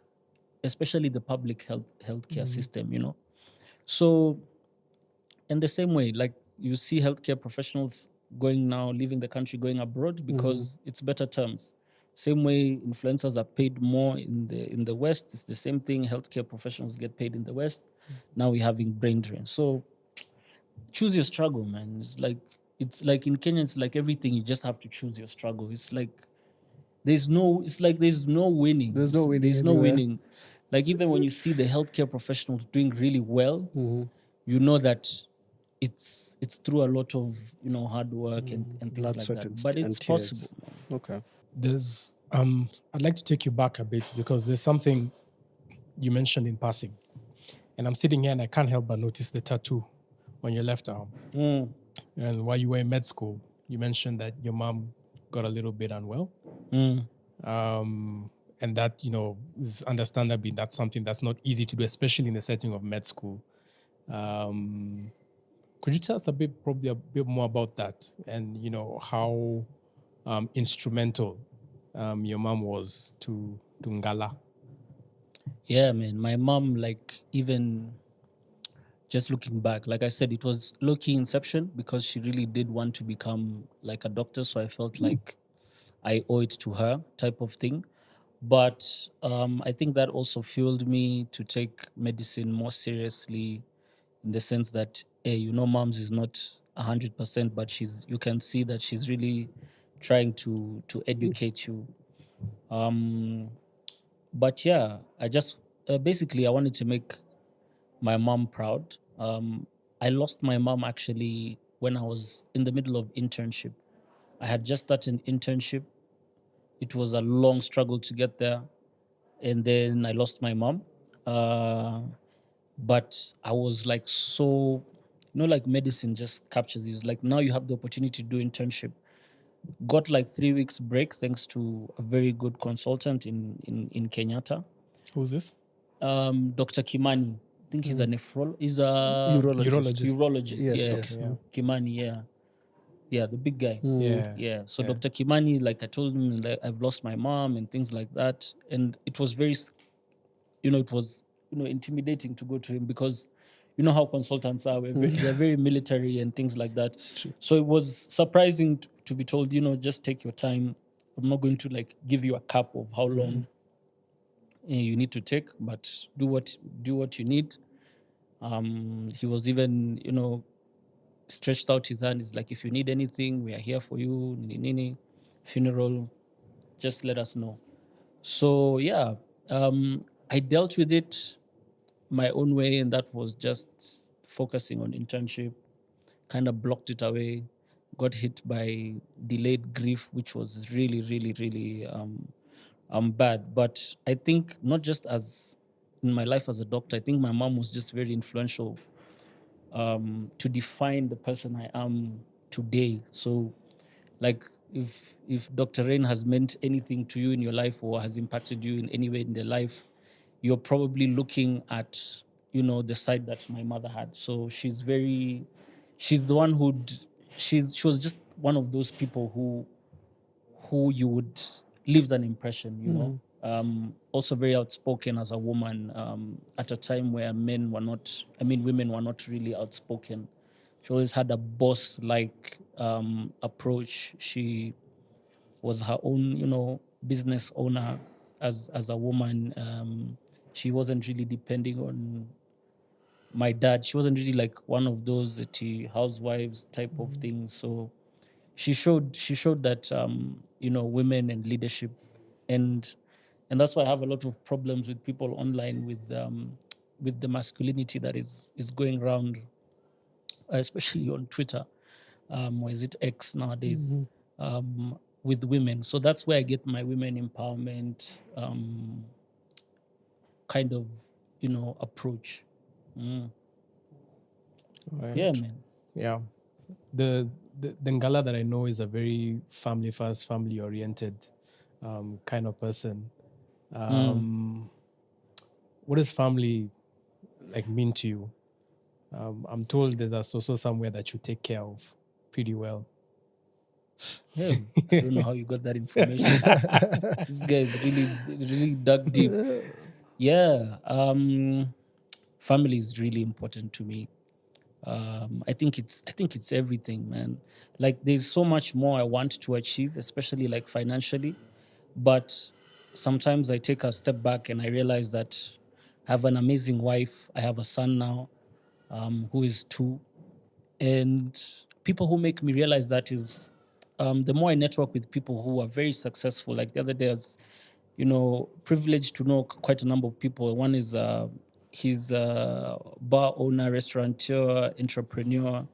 especially the public healthcare system. So, in the same way, like, you see healthcare professionals leaving the country, going abroad because it's better terms. Same way influencers are paid more in the West. It's the same thing. Healthcare professionals get paid in the West. Now we're having brain drain. So choose your struggle, man. It's like in Kenya, it's like everything, you just have to choose your struggle. It's like there's no winning. There's no winning There's no anywhere. winning. Like, even when you see the healthcare professionals doing really well, you know that it's through a lot of hard work and things Blood, like sweat, that. and But and it's tears. possible, man. Okay. There's I'd like to take you back a bit because there's something you mentioned in passing. And I'm sitting here and I can't help but notice the tattoo on your left arm. And while you were in med school, you mentioned that your mom got a little bit unwell. And that, is understandably, that's something that's not easy to do, especially in the setting of med school. Could you tell us probably a bit more about that and, how instrumental your mom was to Ngala? Yeah, man. My mom, like, even just looking back, like I said, it was low-key inception because she really did want to become like a doctor. So I felt like I owe it to her, type of thing. But I think that also fueled me to take medicine more seriously, in the sense that, hey, moms is not 100%, but you can see that she's really trying to educate you. But yeah, I just basically I wanted to make my mom proud. I lost my mom actually when I was in the middle of internship. I had just started an internship. It was a long struggle to get there, and then I lost my mom. Uh, but I was like so, like medicine just captures you. It's like now you have the opportunity to do internship. Got like 3 weeks break thanks to a very good consultant in Kenyatta, Who's this? Dr. Kimani. I think he's a he's a Urologist. urologist. Yes, Yeah, yes. Yeah. Kimani. Yeah, the big guy. Yeah. Yeah. So Yeah. Dr. Kimani, like I told him, like, I've lost my mom and things like that, and it was very, it was intimidating to go to him because you know how consultants are. They're very military and things like that. It's true. So it was surprising to be told, just take your time. I'm not going to like give you a cap of how long you need to take, but do what you need. He was even, stretched out his hand. He's like, if you need anything, we are here for you. Nini, funeral, just let us know. So yeah, I dealt with it my own way, and that was just focusing on internship. Kind of blocked it away. Got hit by delayed grief, which was really, really, really bad. But I think not just as in my life as a doctor, I think my mom was just very influential to define the person I am today. So, like, if Dr. Rain has meant anything to you in your life or has impacted you in any way in their life, you're probably looking at the side that my mother had. So she's the one she was just one of those people who you would leaves an impression. Also very outspoken as a woman, at a time where women were not really outspoken. She always had a boss like approach. She was her own, business owner as a woman. She wasn't really depending on my dad. She wasn't really like one of those housewives type of things. So she showed that women and leadership, and that's why I have a lot of problems with people online with the masculinity that is going around, especially on Twitter, or is it X nowadays, with women. So that's where I get my women empowerment kind of approach. Right. Yeah, man. Yeah. The Ngala that I know is a very family first, family oriented kind of person. What does family like mean to you? I'm told there's also somewhere that you take care of pretty well. Yeah, I don't know how you got that information. This guy is really dug deep. Yeah, family is really important to me. I think it's everything, man. Like there's so much more I want to achieve, especially like financially, but sometimes I take a step back and I realize that I have an amazing wife. I have a son now, who is 2, and people who make me realize that is the more I network with people who are very successful. Like the other day, I was, privileged to know quite a number of people. One is he's a bar owner, restaurateur, entrepreneur,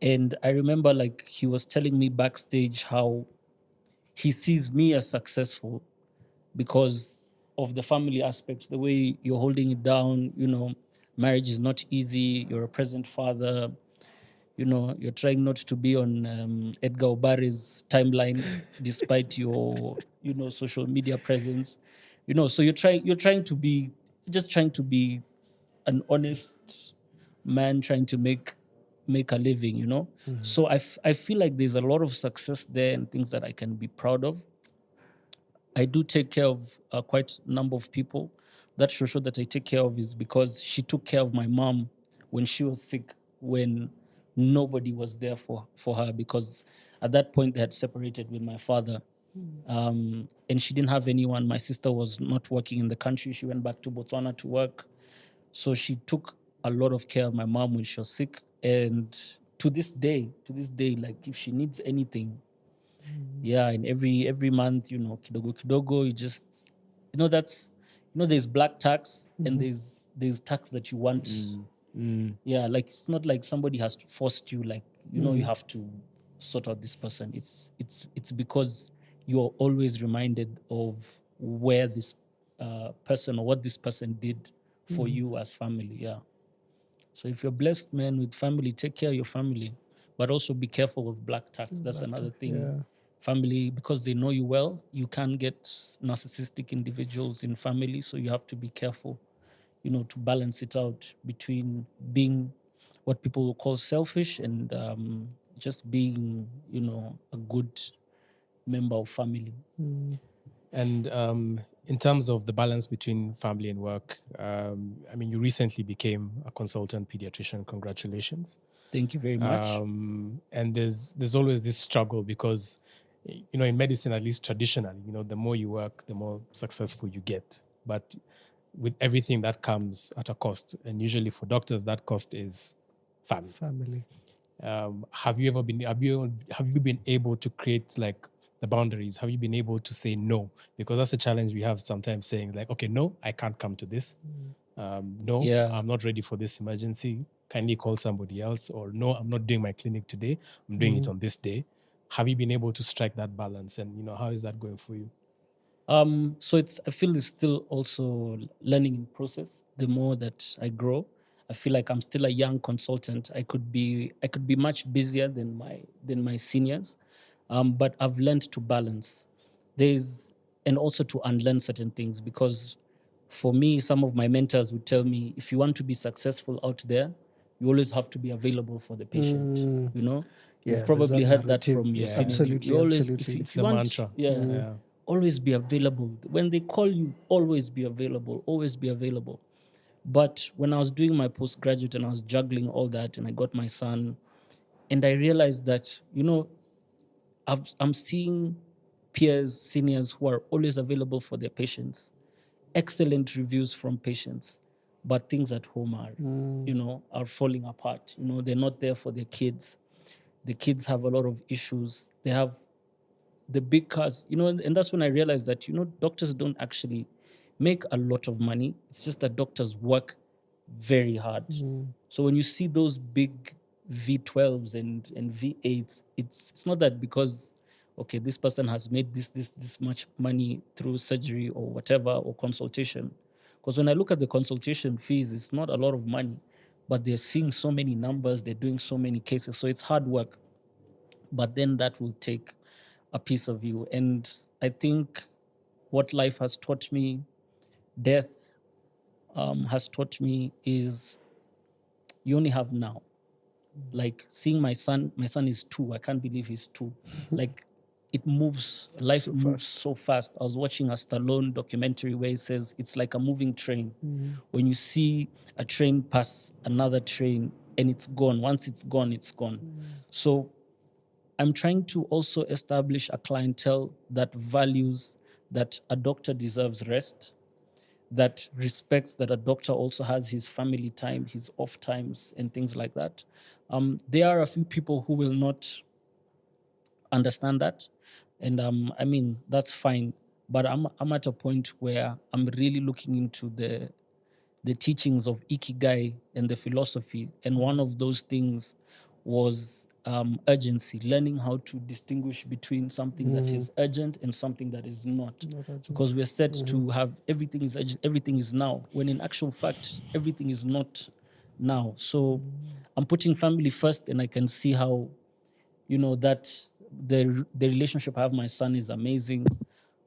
and I remember like he was telling me backstage how he sees me as successful because of the family aspects, the way you're holding it down. Marriage is not easy. You're a present father. You're trying not to be on Edgar Obare's timeline despite your social media presence. So you're trying to be just trying to be an honest man trying to make a living. So I feel like there's a lot of success there and things that I can be proud of. I do take care of quite a number of people. That shosho that I take care of is because she took care of my mom when she was sick, when nobody was there for her, because at that point they had separated with my father. And she didn't have anyone. My sister was not working in the country. She went back to Botswana to work. So she took a lot of care of my mom when she was sick. And to this day, like if she needs anything, yeah, and every month, kidogo kidogo, you just, that's, there's black tax and there's tax that you want. Yeah, like it's not like somebody has forced you, like, you have to sort out this person. It's because you're always reminded of where this person or what this did for you as family. Yeah. So if you're blessed, man, with family, take care of your family, but also be careful with black tax. That's another thing. Yeah. Family, because they know you well, you can't get narcissistic individuals in family, so you have to be careful, to balance it out between being what people will call selfish and just being, a good member of family. And in terms of the balance between family and work, I mean, you recently became a consultant pediatrician. Congratulations. Thank you very much. And there's always this struggle because, in medicine, at least traditionally, the more you work, the more successful you get. But with everything that comes at a cost, and usually for doctors, that cost is family. Family. Have you been able to create like the boundaries? Have you been able to say no? Because that's a challenge we have sometimes, saying like, okay, no, I can't come to this. No, Yeah. I'm not ready for this emergency. Kindly call somebody else. Or no, I'm not doing my clinic today. I'm doing it on this day. Have you been able to strike that balance? And how is that going for you? So I feel it's still also learning in process. The more that I grow, I feel like I'm still a young consultant. I could be much busier than my seniors, but I've learned to balance. And also to unlearn certain things, because for me, some of my mentors would tell me, if you want to be successful out there, you always have to be available for the patient. Yeah, You've probably there's that heard that narrative. from your Yeah. seniors. Absolutely, You always, absolutely. if The you want, mantra. yeah, always be available. When they call you, always be available. Always be available. But when I was doing my postgraduate and I was juggling all that, and I got my son, and I realized that, I'm seeing peers, seniors who are always available for their patients, excellent reviews from patients, but things at home are falling apart. They're not there for their kids. The kids have a lot of issues. They have the big cars, and that's when I realized that, doctors don't actually make a lot of money. It's just that doctors work very hard. So when you see those big V12s and V8s, it's not that because, okay, this person has made this much money through surgery or whatever, or consultation. Because when I look at the consultation fees, it's not a lot of money, but they're seeing so many numbers, they're doing so many cases. So it's hard work. But then that will take a piece of you. And I think what life has taught me, death has taught me, is you only have now. Like seeing my son is 2. I can't believe he's 2. Like it moves, life So moves fast. so fast. I was watching a Stallone documentary where he says it's like a moving train. When you see a train pass another train and it's gone, once it's gone, it's gone. So I'm trying to also establish a clientele that values that a doctor deserves rest, that respects that a doctor also has his family time, his off times, and things like that. There are a few people who will not understand that, and I mean that's fine. But I'm at a point where I'm really looking into the teachings of Ikigai and the philosophy, and one of those things was urgency, learning how to distinguish between something that is urgent and something that is not. Because we're set to have everything is urgent, everything is now, when in actual fact, everything is not now. So I'm putting family first, and I can see how, that the relationship I have with my son is amazing.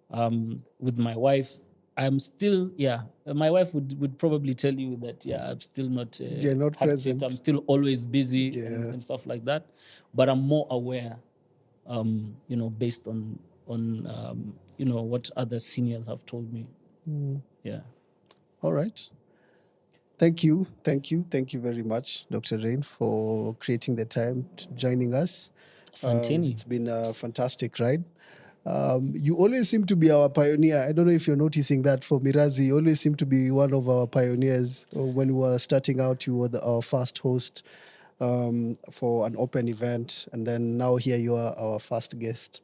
With my wife, I'm still, my wife would probably tell you that, I'm still not, You're not happy. present. I'm still always busy Yeah. and stuff like that. But I'm more aware, based on what other seniors have told me. Yeah. All right. Thank you very much, Dr. Rain, for creating the time, joining us. Asanteni. It's been a fantastic ride. You always seem to be our pioneer. I don't know if you're noticing that for Mirazi. You always seem to be one of our pioneers. When we were starting out, you were our first host for an open event. And then now here you are our first guest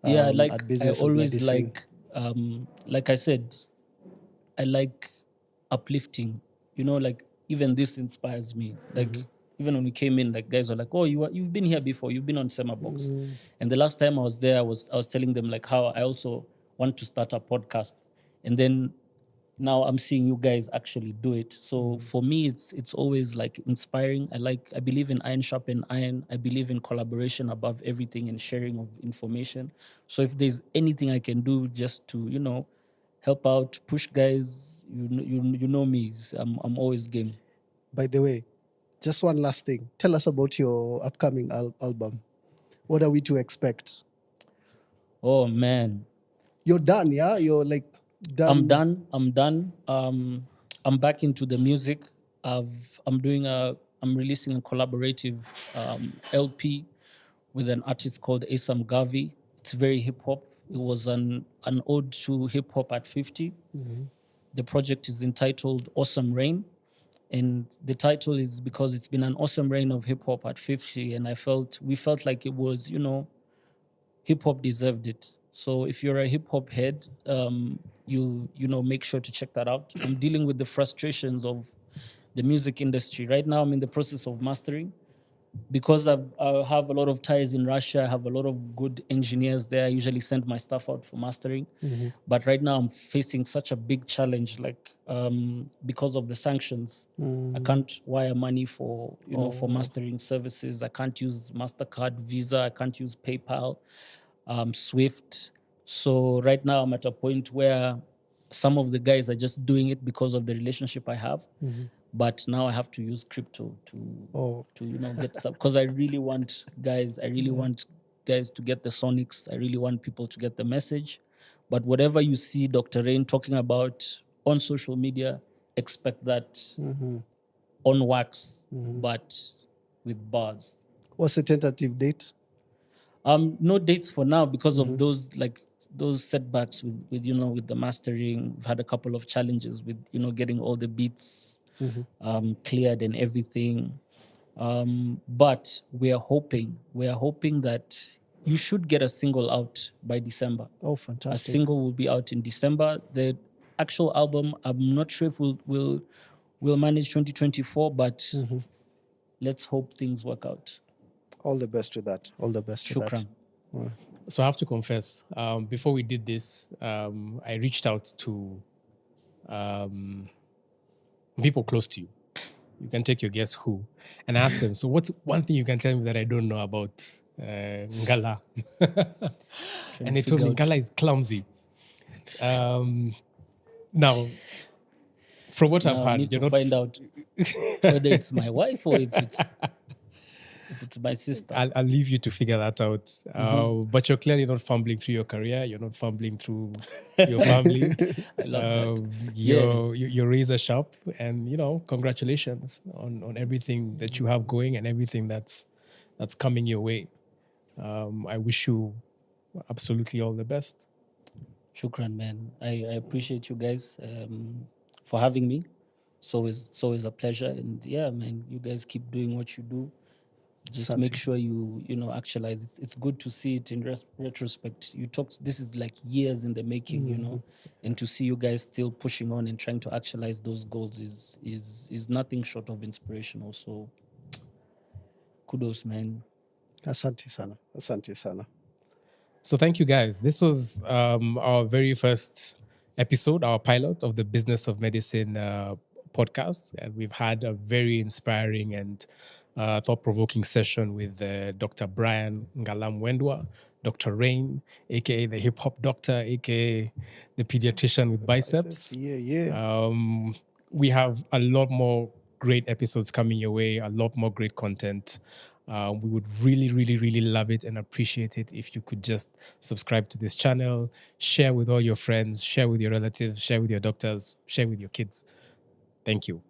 Yeah, at I Business of always Medicine. like I said, I like uplifting. You know, like even this inspires me. Like even when we came in, like guys were like, "Oh, you've been here before. You've been on Sema Box." And the last time I was there, I was telling them like how I also want to start a podcast, and then now I'm seeing you guys actually do it. So for me, it's always like inspiring. I believe in iron sharpen iron. I believe in collaboration above everything and sharing of information. So if there's anything I can do just to help out, push guys, you know me. I'm always game. By the way, just one last thing. Tell us about your upcoming album. What are we to expect? Oh man, You're done, yeah? You're like done. I'm done. I'm back into the music. I'm releasing a collaborative LP with an artist called Asam Gavi. It's very hip hop. It was an ode to hip hop at 50. The project is entitled Awesome Rain. And the title is because it's been an awesome reign of hip hop at 50. And we felt like it was, hip hop deserved it. So if you're a hip hop head, make sure to check that out. I'm dealing with the frustrations of the music industry. Right now, I'm in the process of mastering because I have a lot of ties in Russia. I have a lot of good engineers there. I usually send my stuff out for mastering. But right now, I'm facing such a big challenge, like because of the sanctions. I can't wire money for for mastering services. I can't use MasterCard, Visa. I can't use PayPal, Swift. So right now, I'm at a point where some of the guys are just doing it because of the relationship I have. But now I have to use crypto to get stuff because I really want guys. I really want guys to get the sonics. I really want people to get the message. But whatever you see Dr. Rain talking about on social media, expect that on wax, but with bars. What's the tentative date? No dates for now because of those setbacks with the mastering. We've had a couple of challenges with getting all the beats cleared and everything. But we are hoping that you should get a single out by December. Oh, A fantastic. single will be out in December. The actual album, I'm not sure if we'll manage 2024, but let's hope things work out. All the best with that. All the best with that. Shukran. So I have to confess, before we did this, I reached out to people close to you. You can take your guess who, and ask them. So, what's one thing you can tell me that I don't know about Ngala? And they told me Ngala is clumsy. Now, from what I've Now I heard, need you're to not find out whether it's my wife or if it's my sister. I'll leave you to figure that out. But you're clearly not fumbling through your career. You're not fumbling through your family. I love that. You're razor sharp, and congratulations on everything that you have going and everything that's coming your way. I wish you absolutely all the best. Shukran, man. I appreciate you guys for having me. It's always a pleasure. And yeah, man, you guys keep doing what you do. Just make sure you actualize. It's good to see it in retrospect. This is like years in the making, and to see you guys still pushing on and trying to actualize those goals is nothing short of inspirational. So kudos, man. Asante sana. Asante sana. So thank you, guys. This was our very first episode, our pilot of the Business of Medicine podcast, and we've had a very inspiring and thought-provoking session with Dr. Brian Ngala Mwendwa, Dr. Rain, A.K.A the Hip Hop Doctor, A.K.A the pediatrician with biceps. Yeah. We have a lot more great episodes coming your way, a lot more great content. We would really, really, really love it and appreciate it if you could just subscribe to this channel, share with all your friends, share with your relatives, share with your doctors, share with your kids. Thank you.